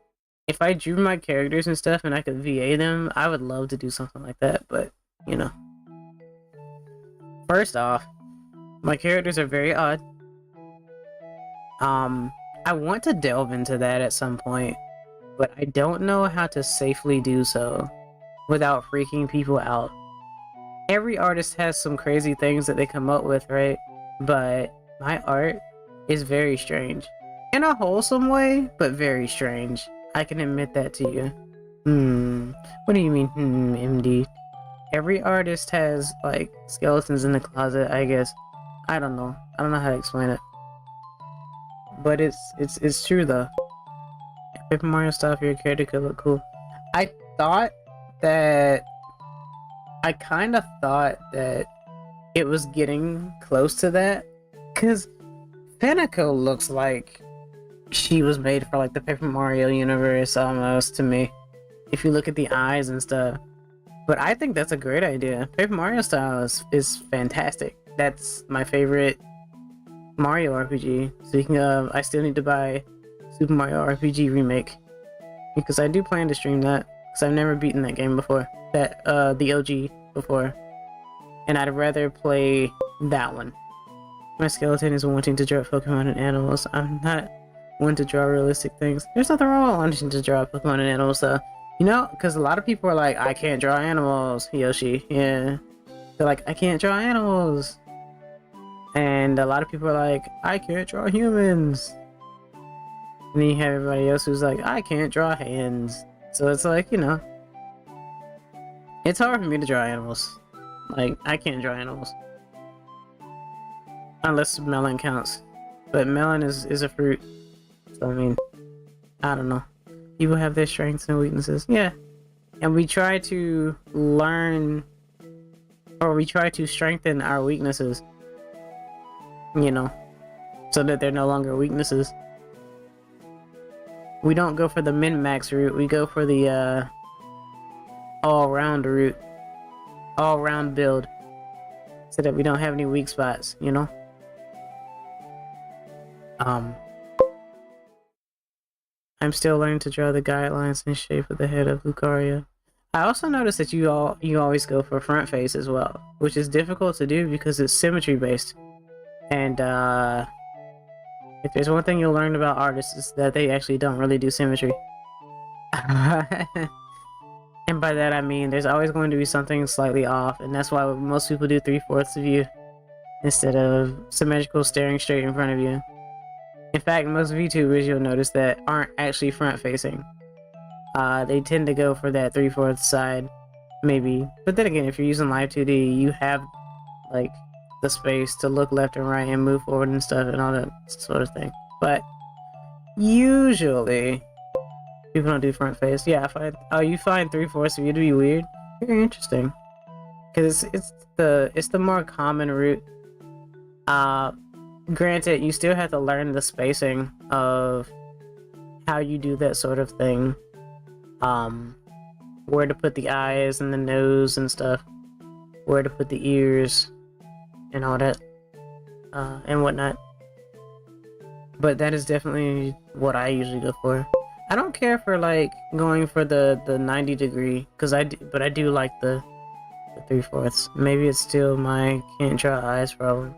if I drew my characters and stuff and I could VA them, I would love to do something like that. But you know, first off, my characters are very odd. I want to delve into that at some point, but I don't know how to safely do so without freaking people out. Every artist has some crazy things that they come up with, right? But my art is very strange. In a wholesome way, but very strange. I can admit that to you. What do you mean, MD? Every artist has, like, skeletons in the closet, I guess. I don't know. I don't know how to explain it. But it's true, though. Paper Mario stuff, your character could look cool. I kind of thought that it was getting close to that, because Pinnacle looks like she was made for like the Paper Mario universe almost to me, if you look at the eyes and stuff. But I think that's a great idea. Paper Mario style is fantastic. That's my favorite Mario RPG. Speaking of, I still need to buy Super Mario RPG Remake. because I do plan to stream that, because I've never beaten that game before, the OG before, and I'd rather play that one. My skeleton is wanting to draw Pokemon and animals. I'm not one to draw realistic things. There's nothing wrong with wanting to draw Pokemon and animals, though. You know, because a lot of people are like, I can't draw animals, Yoshi. Yeah. They're like, I can't draw animals. And a lot of people are like, I can't draw humans. And then you have everybody else who's like, I can't draw hands. So it's like, you know, it's hard for me to draw animals. Like, I can't draw animals. Unless melon counts. But melon is a fruit. So, I mean, I don't know. People have their strengths and weaknesses. Yeah. And we try to learn, or we try to strengthen our weaknesses. You know, so that they're no longer weaknesses. We don't go for the min-max route. We go for the, all-round route. All-round build. So that we don't have any weak spots, you know? I'm still learning to draw the guidelines and shape of the head of Lucaria. I also noticed that you always go for front face as well, which is difficult to do because it's symmetry based. And if there's one thing you'll learn about artists is that they actually don't really do symmetry. And by that I mean there's always going to be something slightly off, and that's why most people do 3/4 view instead of symmetrical staring straight in front of you. In fact, most VTubers you'll notice that aren't actually front facing. They tend to go for that 3/4 side, maybe. But then again, if you're using Live 2D, you have like the space to look left and right and move forward and stuff and all that sort of thing. But usually people don't do front face. Yeah, you find 3/4 view to be weird. Very interesting. Because it's the more common route. Granted, you still have to learn the spacing of how you do that sort of thing. Where to put the eyes and the nose and stuff. Where to put the ears and all that. And whatnot. But that is definitely what I usually go for. I don't care for like going for the 90 degree, but I do like the 3/4. Maybe it's still my can't draw eyes problem.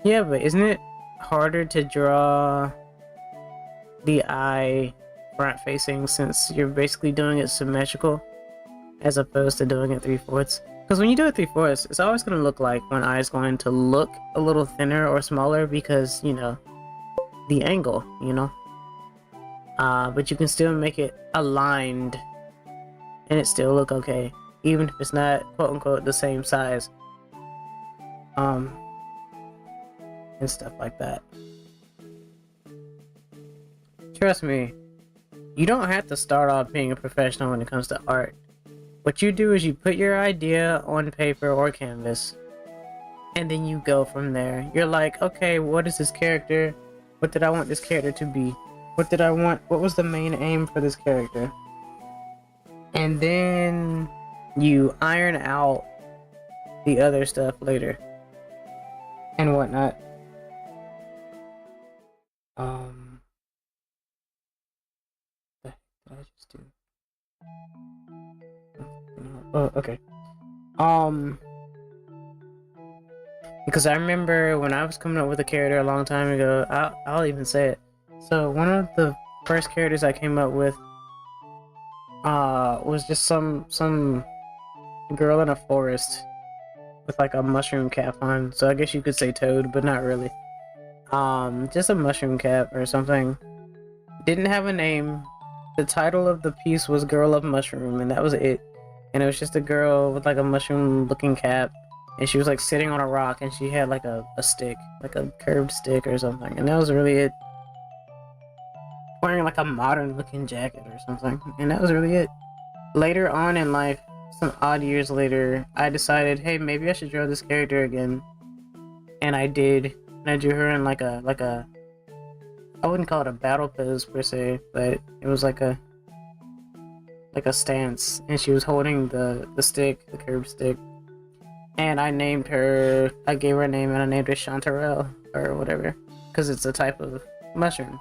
Yeah, but isn't it harder to draw the eye front facing since you're basically doing it symmetrical as opposed to doing it 3/4? Because when you do it 3/4, it's always going to look like one eye is going to look a little thinner or smaller because, you know, the angle, you know? But you can still make it aligned and it still look okay, even if it's not quote-unquote the same size. And stuff like that. Trust me, you don't have to start off being a professional when it comes to art. What you do is you put your idea on paper or canvas, and then you go from there. You're like, okay, what is this character? What did I want this character to be? What did I want? What was the main aim for this character? And then you iron out the other stuff later and whatnot. What the heck did I just do? Oh, okay. Because I remember when I was coming up with a character a long time ago, I'll even say it. So one of the first characters I came up with was just some girl in a forest with like a mushroom cap on. So I guess you could say toad, but not really. Just a mushroom cap or something. Didn't have a name. The title of the piece was Girl of Mushroom, and that was it. And it was just a girl with like a mushroom looking cap, and she was like sitting on a rock, and she had like a stick, like a curved stick or something, and that was really it. Wearing like a modern looking jacket or something, and that was really it. Later on in life, some odd years later, I decided, hey, maybe I should draw this character again. And I did. And I drew her in like a I wouldn't call it a battle pose per se, but it was like a stance, and she was holding the stick, the curved stick. And I named her, I gave her a name, and I named her Chanterelle or whatever, because it's a type of mushroom.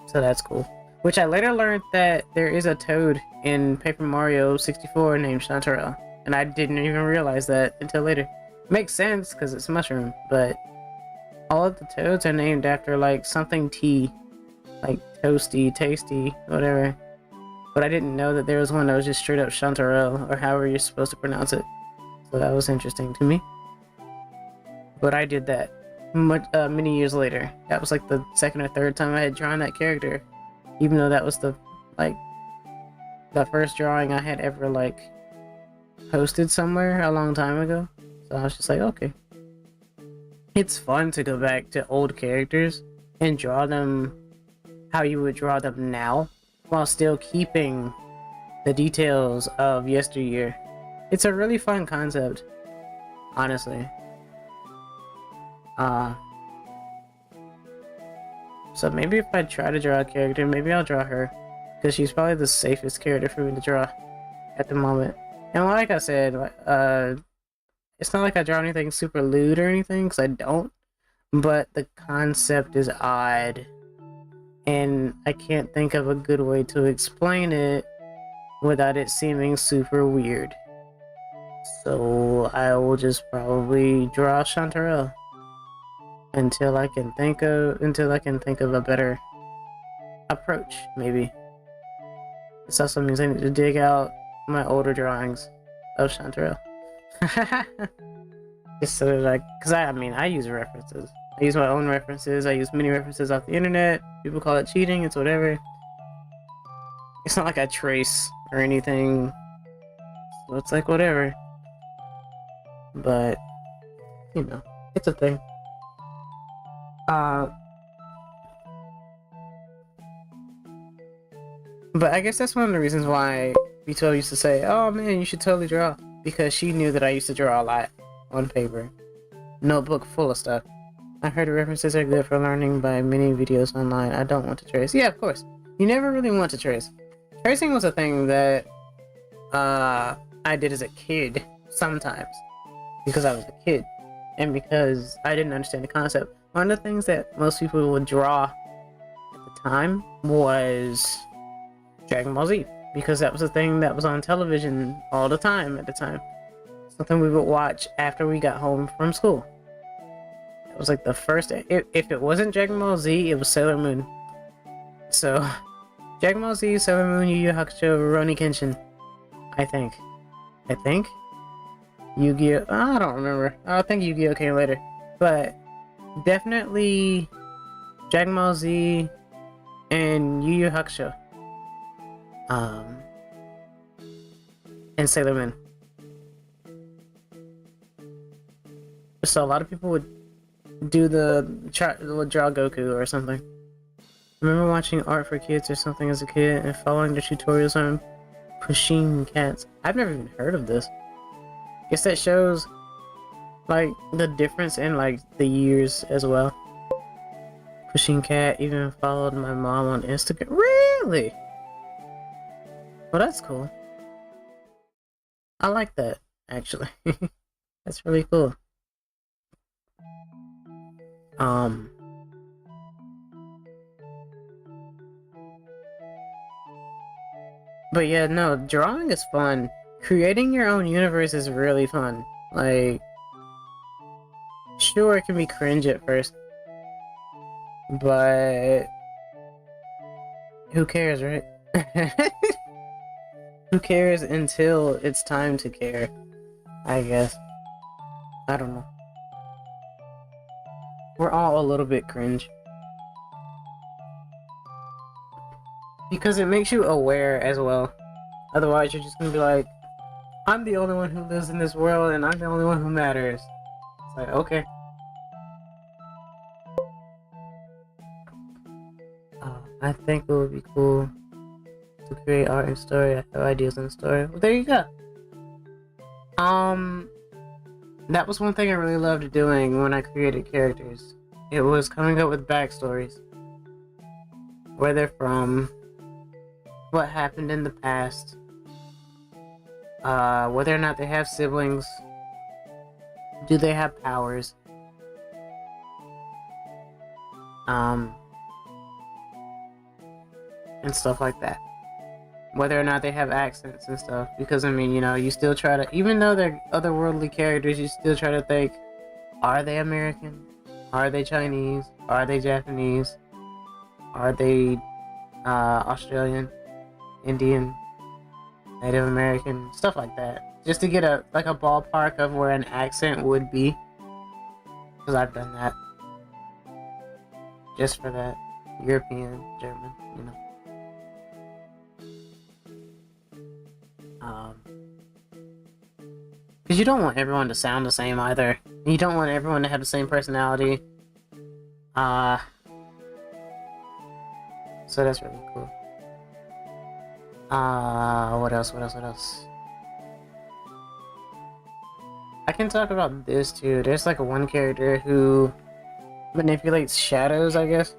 So that's cool. Which I later learned that there is a toad in Paper Mario 64 named Chanterelle. And I didn't even realize that until later. Makes sense because it's mushroom, but all of the toads are named after like something tea. Like toasty, tasty, whatever. But I didn't know that there was one that was just straight up Chanterelle, or however you're supposed to pronounce it. So that was interesting to me. But I did that many years later. That was like the second or third time I had drawn that character. Even though that was the first drawing I had ever like posted somewhere a long time ago. So I was just like, okay. It's fun to go back to old characters and draw them how you would draw them now, while still keeping the details of yesteryear. It's a really fun concept, honestly. So maybe if I try to draw a character, maybe I'll draw her, because she's probably the safest character for me to draw at the moment. And like I said, it's not like I draw anything super lewd or anything, because I don't, but the concept is odd, and I can't think of a good way to explain it without it seeming super weird. So I will just probably draw Chanterelle until I can think of a better approach, maybe. This also means I need to dig out my older drawings of Chanterelle. Just so that I use references. I use my own references, I use many references off the internet. People call it cheating, it's whatever. It's not like I trace or anything, so it's like whatever. But, you know, it's a thing. But I guess that's one of the reasons why B12 used to say, oh man, you should totally draw. Because she knew that I used to draw a lot on paper. Notebook full of stuff. I heard references are good for learning by many videos online. I don't want to trace. Yeah, of course. You never really want to trace. Tracing was a thing that I did as a kid sometimes. Because I was a kid. And because I didn't understand the concept. One of the things that most people would draw at the time was Dragon Ball Z, because that was a thing that was on television all the time at the time. Something we would watch after we got home from school. It was like the first, if it wasn't Dragon Ball Z, it was Sailor Moon. So, Dragon Ball Z, Sailor Moon, Yu Yu Hakusho, Rurouni Kenshin. I think. Yu-Gi-Oh! I don't remember. I think Yu-Gi-Oh! Came later. But, definitely Dragon Ball Z and Yu Yu Hakusho. And Sailor Moon. So a lot of people would do would draw Goku or something. I remember watching Art for Kids or something as a kid and following the tutorials on Pusheen Cats. I've never even heard of this. Guess that shows like the difference in like the years as well. Pusheen Cat even followed my mom on Instagram. Really? Well, that's cool. I like that, actually. That's really cool. But yeah, no, drawing is fun. Creating your own universe is really fun. Like, sure, it can be cringe at first, but who cares, right? Who cares until it's time to care, I guess. I don't know. We're all a little bit cringe. Because it makes you aware as well. Otherwise, you're just gonna be like, I'm the only one who lives in this world and I'm the only one who matters. It's like, okay. I think it would be cool to create art and story. I have ideas in the story. Well, there you go. That was one thing I really loved doing when I created characters. It was coming up with backstories. Where they're from, what happened in the past, whether or not they have siblings, do they have powers, and stuff like that. Whether or not they have accents and stuff. Because, I mean, you know, you still try to, even though they're otherworldly characters, you still try to think, are they American? Are they Chinese? Are they Japanese? Are they Australian, Indian, Native American, stuff like that, just to get a ballpark of where an accent would be, because I've done that just for that. European, German, you know. Because you don't want everyone to sound the same either. You don't want everyone to have the same personality. So that's really cool. What else? I can talk about this too. There's like one character who manipulates shadows, I guess.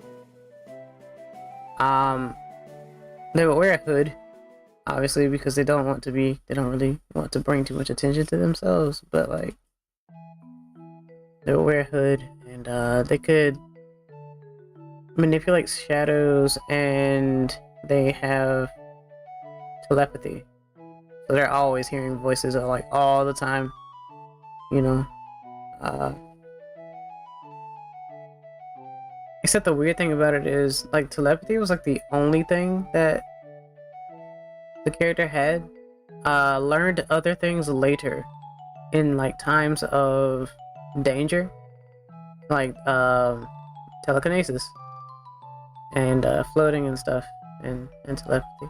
They would wear a hood, obviously, because they don't really want to bring too much attention to themselves, but like, they would wear a hood, and they could manipulate shadows, and they have telepathy. So they're always hearing voices, like, all the time, you know. Except the weird thing about it is, like, telepathy was like the only thing that the character had. Learned other things later in like times of danger, like telekinesis and floating and stuff, and telepathy.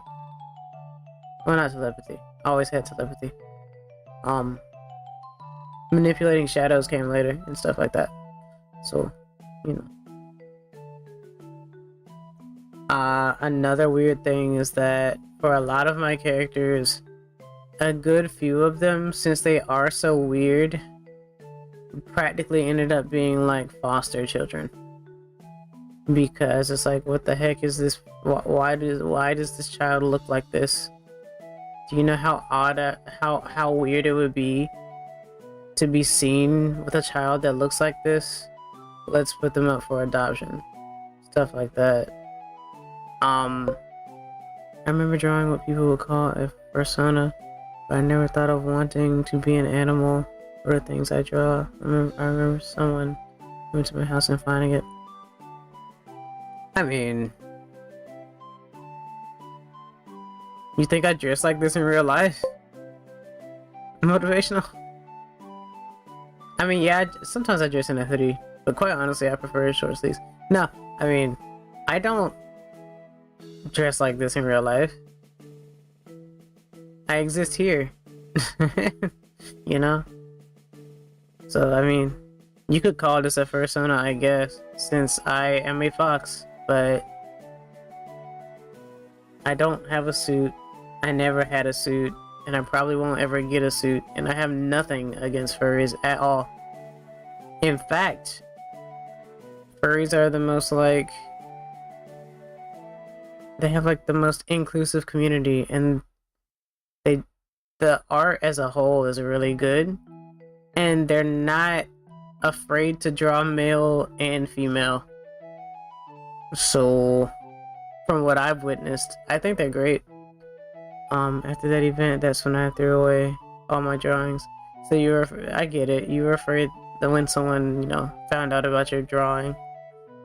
Well, not telepathy. Always had telepathy. Manipulating shadows came later and stuff like that. So, you know. Another weird thing is that for a lot of my characters, a good few of them, since they are so weird, practically ended up being like foster children. Because it's like, what the heck is this? Why does this child look like this? Do you know how odd, how weird it would be to be seen with a child that looks like this? Let's put them up for adoption. Stuff like that. I remember drawing what people would call a persona, but I never thought of wanting to be an animal or the things I draw. I remember someone coming to my house and finding it. I mean, you think I dress like this in real life? Motivational? I mean, yeah, sometimes I dress in a hoodie, but quite honestly, I prefer short sleeves. No, I mean, I don't dress like this in real life. I exist here. You know? So, I mean, you could call this a persona, I guess, since I am a fox, but I don't have a suit. I never had a suit, and I probably won't ever get a suit, and I have nothing against furries at all. In fact, furries are the most like, they have like the most inclusive community, and the art as a whole is really good, and they're not afraid to draw male and female. So from what I've witnessed, I think they're great. After that event, that's when I threw away all my drawings. So I get it, you were afraid that when someone, you know, found out about your drawing,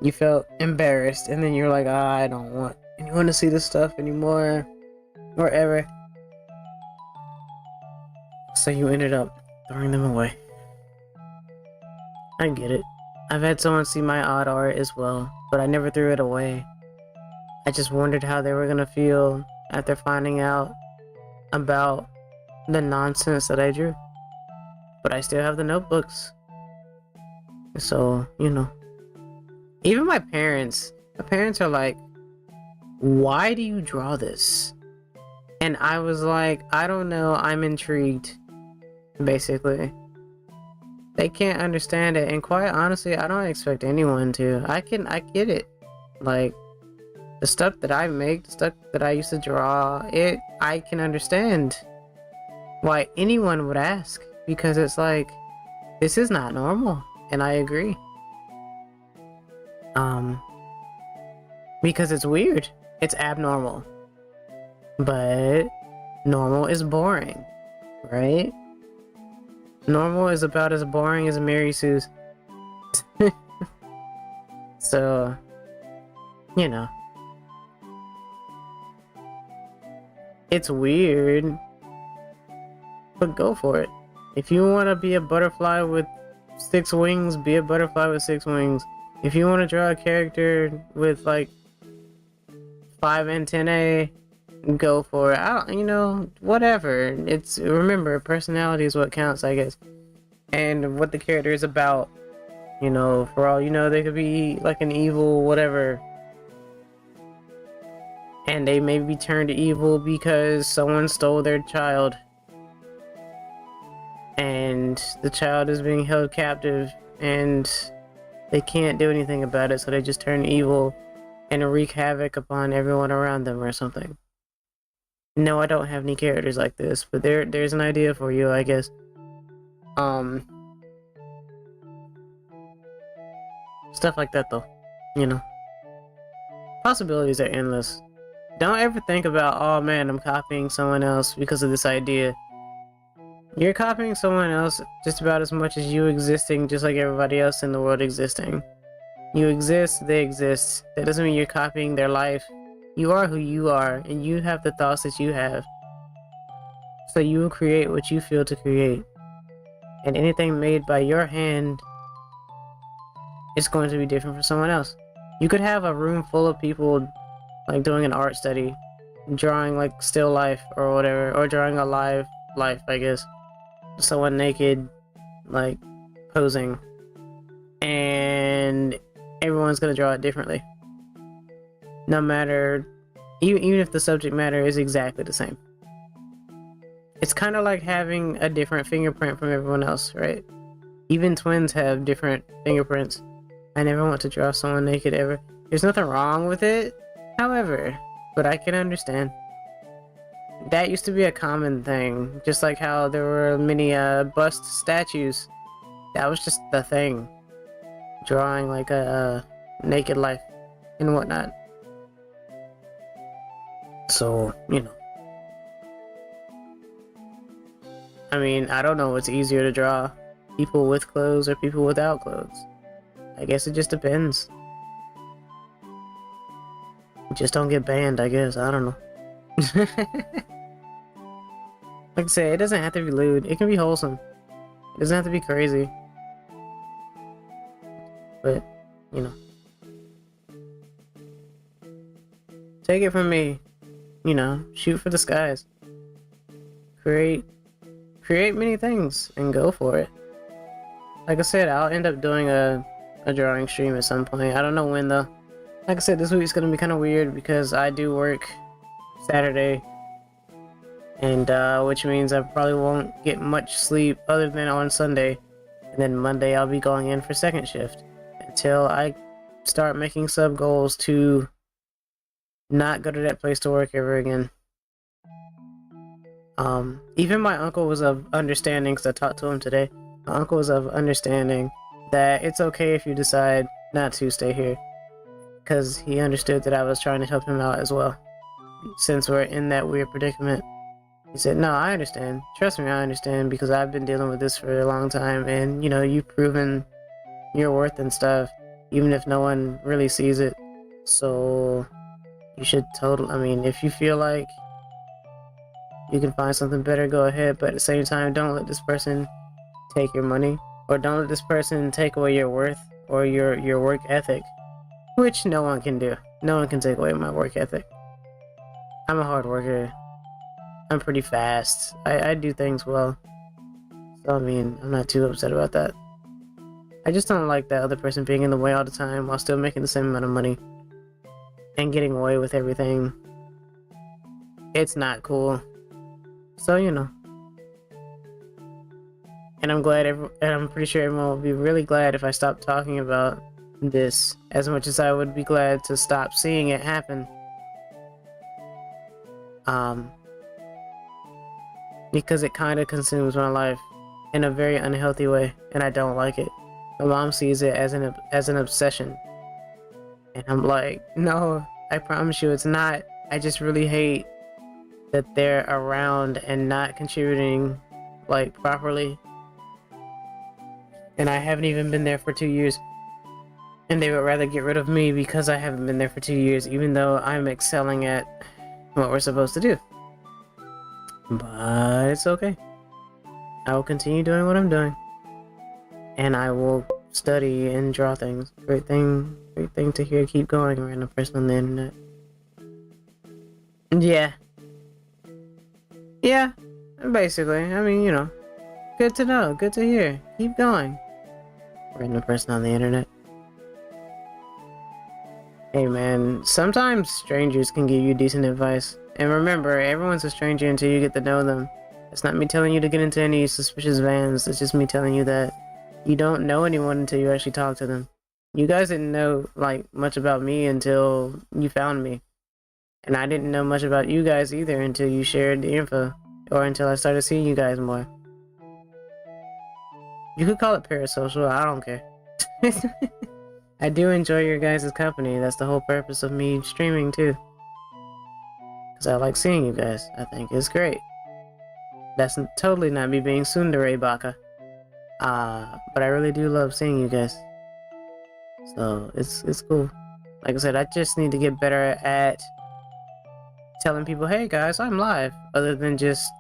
you felt embarrassed, and then you're like, I don't want anyone to see this stuff anymore, or ever. So you ended up throwing them away. I get it. I've had someone see my odd art as well, but I never threw it away. I just wondered how they were gonna feel after finding out about the nonsense that I drew. But I still have the notebooks. So, you know. Even my parents are like, why do you draw this? And I was like, I don't know, I'm intrigued. Basically. They can't understand it, and quite honestly, I don't expect anyone to. I get it. Like, the stuff that I make, the stuff that I used to draw, I can understand why anyone would ask, because it's like, this is not normal, and I agree. Because it's weird. It's abnormal. But normal is boring, right? Normal is about as boring as Mary Sue's. So, you know. It's weird, but go for it. If you want to be a butterfly with 6 wings, be a butterfly with 6 wings. If you want to draw a character with like 5 antennae, go for it. Whatever. Remember, personality is what counts, I guess. And what the character is about. For all you know, they could be like an evil whatever. And they may be turned evil because someone stole their child. And the child is being held captive and they can't do anything about it, so they just turn evil and wreak havoc upon everyone around them or something. No, I don't have any characters like this, but there's an idea for you, I guess. Stuff like that though, Possibilities are endless. Don't ever think about, oh man, I'm copying someone else because of this idea. You're copying someone else just about as much as you existing, just like everybody else in the world existing. You exist, they exist. That doesn't mean you're copying their life. You are who you are, and you have the thoughts that you have. So you will create what you feel to create. And anything made by your hand is going to be different from someone else. You could have a room full of people like doing an art study, drawing like still life or whatever, or drawing a live life, I guess. Someone naked, like posing, and everyone's gonna draw it differently. No matter, even if the subject matter is exactly the same. It's kind of like having a different fingerprint from everyone else, right? Even twins have different fingerprints. I never want to draw someone naked ever. There's nothing wrong with it, however, but I can understand. That used to be a common thing, just like how there were many bust statues. That was just the thing. Drawing like a naked life and whatnot. So, I mean, I don't know what's easier to draw. People with clothes or people without clothes. I guess it just depends. Just don't get banned, I guess. I don't know. Like I say, it doesn't have to be lewd. It can be wholesome. It doesn't have to be crazy. But, take it from me. Shoot for the skies. Create many things and go for it. Like I said, I'll end up doing a drawing stream at some point. I don't know when though. Like I said, this week's gonna be kind of weird because I do work Saturday, and which means I probably won't get much sleep other than on Sunday, and then Monday I'll be going in for second shift until I start making sub goals to not go to that place to work ever again. Even my uncle was of understanding, because I talked to him today. My uncle was of understanding that it's okay if you decide not to stay here, because he understood that I was trying to help him out as well, since we're in that weird predicament. He said, no, I understand. Trust me, I understand, because I've been dealing with this for a long time, and, you've proven your worth and stuff, even if no one really sees it. So, you should if you feel like you can find something better, go ahead, but at the same time, don't let this person take your money, or don't let this person take away your worth or your work ethic, which no one can do. No one can take away my work ethic. I'm a hard worker. I'm pretty fast. I do things well. So, I'm not too upset about that. I just don't like that other person being in the way all the time while still making the same amount of money and getting away with everything. It's not cool. So, and I'm glad, and I'm pretty sure everyone will be really glad if I stop talking about this, as much as I would be glad to stop seeing it happen. Because it kind of consumes my life in a very unhealthy way, and I don't like it. My mom sees it as an obsession, and I'm like, no, I promise you, it's not. I just really hate that they're around and not contributing, like, properly. And I haven't even been there for 2 years. And they would rather get rid of me because I haven't been there for 2 years, even though I'm excelling at what we're supposed to do. But it's okay. I will continue doing what I'm doing. And I will study and draw things. Great thing to hear. Keep going, random person on the internet. Yeah. Yeah, basically. I mean, you know. Good to know. Good to hear. Keep going. Random person on the internet. Hey man, sometimes strangers can give you decent advice. And remember, everyone's a stranger until you get to know them. It's not me telling you to get into any suspicious vans, it's just me telling you that you don't know anyone until you actually talk to them. You guys didn't know, like, much about me until you found me. And I didn't know much about you guys either until you shared the info. Or until I started seeing you guys more. You could call it parasocial, I don't care. I do enjoy your guys' company. That's the whole purpose of me streaming too. Because I like seeing you guys. I think it's great. That's totally not me being tsundere baka. But I really do love seeing you guys. So it's cool. Like I said, I just need to get better at telling people, hey guys, I'm live. Other than just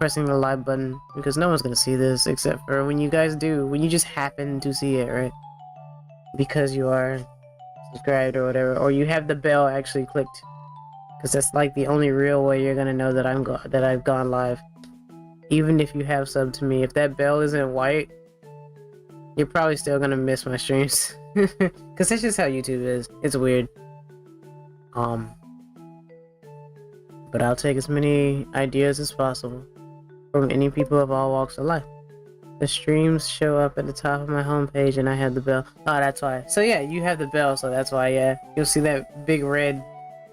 pressing the live button. Because no one's gonna see this except for when you guys do. When you just happen to see it, right? Because you are subscribed or whatever, or you have the bell actually clicked, because that's like the only real way you're gonna know that I've gone live. Even if you have subbed to me, if that bell isn't white, you're probably still gonna miss my streams, because that's just how YouTube is. It's weird. But I'll take as many ideas as possible from any people of all walks of life. The streams show up at the top of my homepage and I have the bell. Oh, that's why. So yeah, you have the bell, so that's why, yeah. You'll see that big red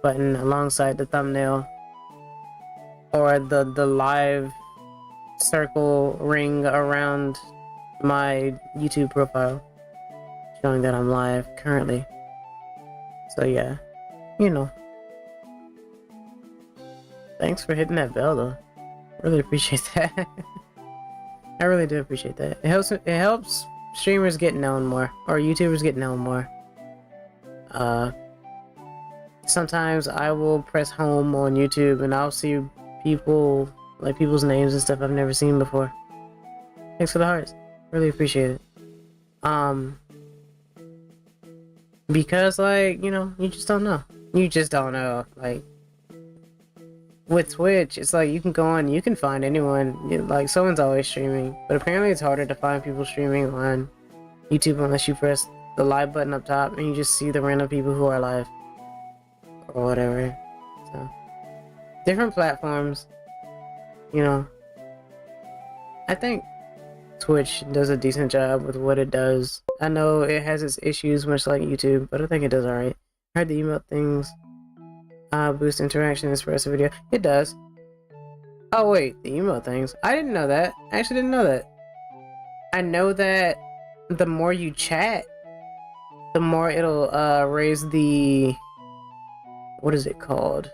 button alongside the thumbnail. Or the live circle ring around my YouTube profile. Showing that I'm live currently. So yeah, you know. Thanks for hitting that bell though. Really appreciate that. I really do appreciate that. It helps streamers get known more, or YouTubers get known more. Sometimes I will press home on YouTube and I'll see people, like people's names and stuff I've never seen before. Thanks for the hearts. Really appreciate it. Because, like, you know, you just don't know. You just don't know. Like, with Twitch, it's like you can go on, you can find anyone. Like, someone's always streaming. But apparently it's harder to find people streaming on YouTube unless you press the live button up top and you just see the random people who are live. Or whatever. So, different platforms. You know. I think Twitch does a decent job with what it does. I know it has its issues, much like YouTube, but I think it does alright. I heard the emote things boost interaction, express a video. It does. Oh wait, the emote things. I didn't know that. I actually didn't know that. I know that the more you chat, the more it'll raise the... what is it called?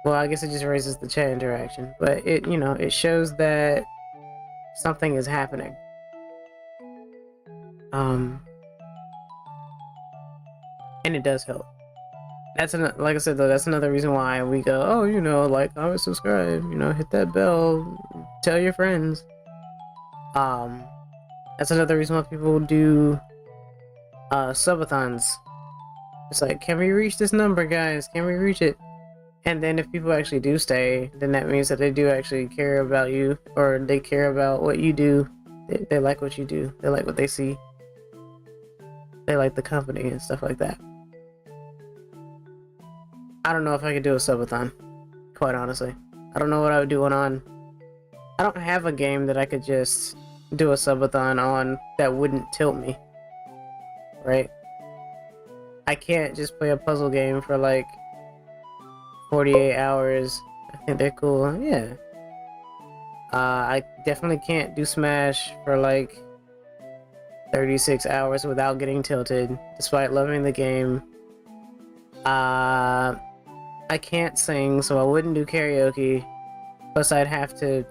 Well, I guess it just raises the chat interaction. But it, you know, it shows that something is happening. And it does help. That's like I said though, that's another reason why we go, oh, you know, like, comment, subscribe, you know, hit that bell, tell your friends. That's another reason why people do subathons. It's like, can we reach this number, guys? Can we reach it? And then if people actually do stay, then that means that they do actually care about you, or they care about what you do. They like what you do. They like what they see. They like the company and stuff like that. I don't know if I could do a subathon, quite honestly. I don't know what I would do on. I don't have a game that I could just do a subathon on that wouldn't tilt me. Right? I can't just play a puzzle game for like 48 hours. I think they're cool. Yeah. I definitely can't do Smash for like 36 hours without getting tilted, despite loving the game. I can't sing, so I wouldn't do karaoke. Plus, I'd have to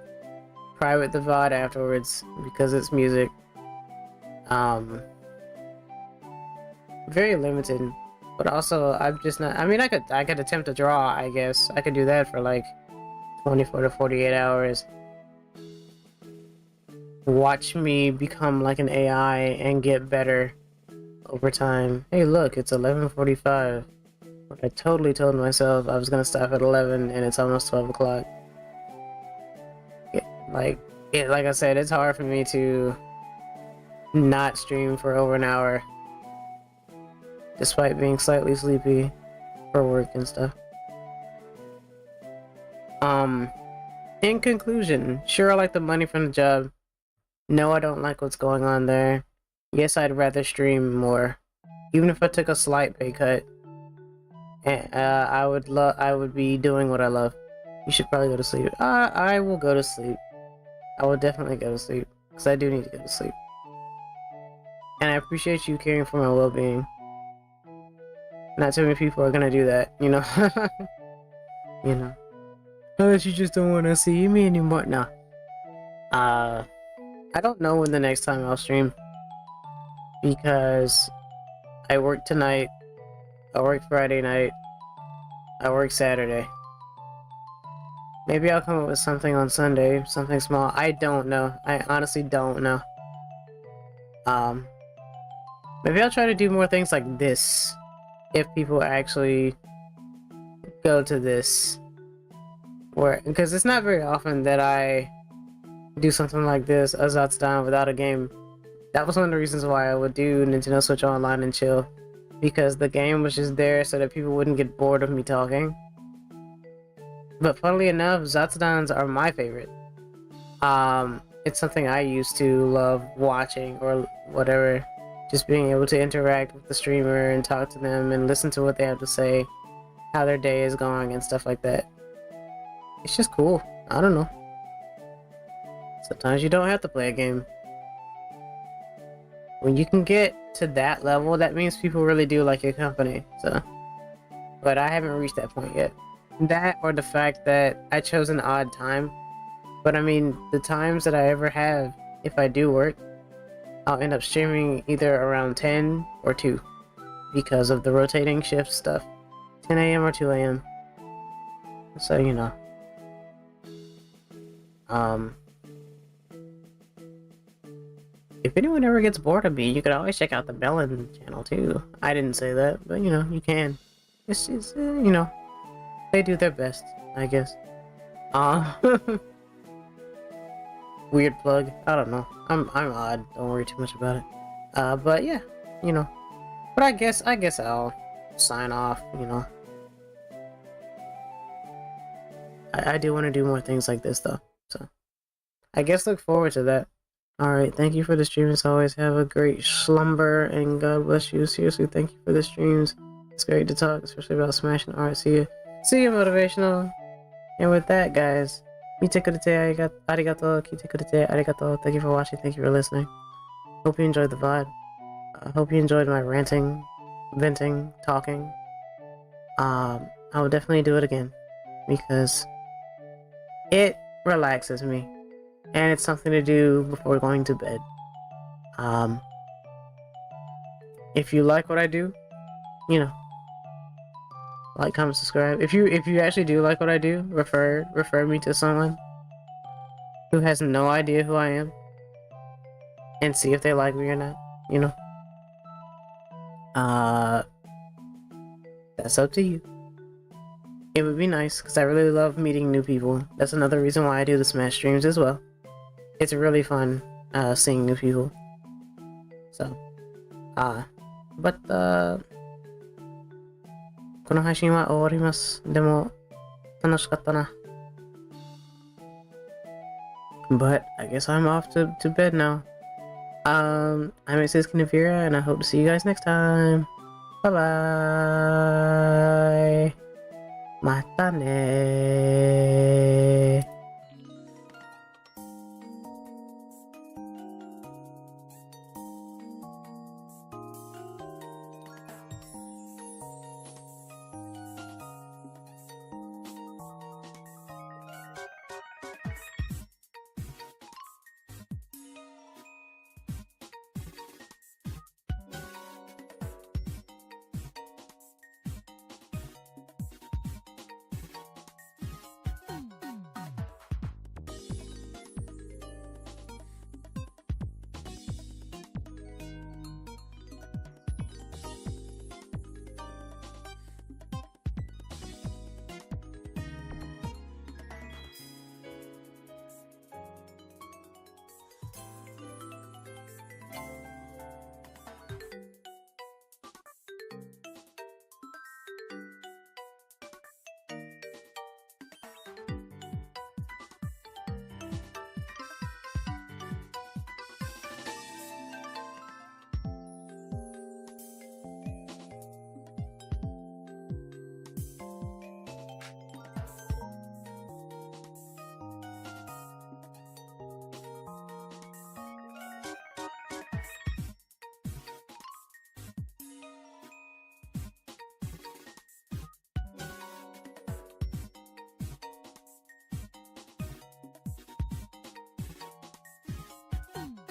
private the VOD afterwards because it's music. Very limited. But also, I'm just not. I mean, I could attempt to draw. I guess I could do that for like 24 to 48 hours. Watch me become like an AI and get better over time. Hey, look, it's 11:45. I totally told myself I was gonna stop at 11, and it's almost 12 o'clock. Like I said, it's hard for me to not stream for over an hour, despite being slightly sleepy for work and stuff. In conclusion, sure, I like the money from the job. No, I don't like what's going on there. Yes, I'd rather stream more, even if I took a slight pay cut. And I would be doing what I love. You should probably go to sleep. I will go to sleep. I will definitely go to sleep because I do need to go to sleep. And I appreciate you caring for my well-being. Not too many people are gonna do that, you know. You know. Unless you just don't want to see me anymore. No. I don't know when the next time I'll stream because I work tonight, I work Friday night, I work Saturday. Maybe I'll come up with something on Sunday, something small. I don't know. I honestly don't know. Maybe I'll try to do more things like this if people actually go to this. Because it's not very often that I do something like this, a Zatsudan, without a game. That was one of the reasons why I would do Nintendo Switch Online and chill. Because the game was just there so that people wouldn't get bored of me talking. But funnily enough, Zatsudans are my favorite. It's something I used to love watching or whatever. Just being able to interact with the streamer and talk to them and listen to what they have to say, how their day is going and stuff like that. It's just cool. I don't know. Sometimes you don't have to play a game. When you can get to that level, that means people really do like your company, so. But I haven't reached that point yet. That or the fact that I chose an odd time. But I mean, the times that I ever have, if I do work, I'll end up streaming either around 10 or 2 because of the rotating shift stuff. 10 a.m. or 2 a.m. So, you know. If anyone ever gets bored of me, you could always check out the Bellin channel too. I didn't say that, but you know, you can. It's just, you know, they do their best, I guess. Weird plug. I don't know. I'm odd. Don't worry too much about it. But yeah, you know. But I guess I'll sign off. You know. I do want to do more things like this though. So I guess look forward to that. Alright, thank you for the stream as always. Have a great slumber and God bless you. Seriously, thank you for the streams. It's great to talk, especially about smashing. Alright, see you. See you, motivational. And with that, guys, mite kurete arigato, kite kurete arigato. Thank you for watching, thank you for listening. Hope you enjoyed the VOD. I hope you enjoyed my ranting, venting, talking. I will definitely do it again because it relaxes me. And it's something to do before going to bed. If you like what I do, you know, like, comment, subscribe. If you actually do like what I do, refer me to someone who has no idea who I am, and see if they like me or not. You know, that's up to you. It would be nice because I really love meeting new people. That's another reason why I do the Smash streams as well. It's really fun seeing new people. So, but この配信は終わります。でも楽しかったな。But I guess I'm off to bed now. I'm Mrs. Kinevira, and I hope to see you guys next time. Bye bye. またね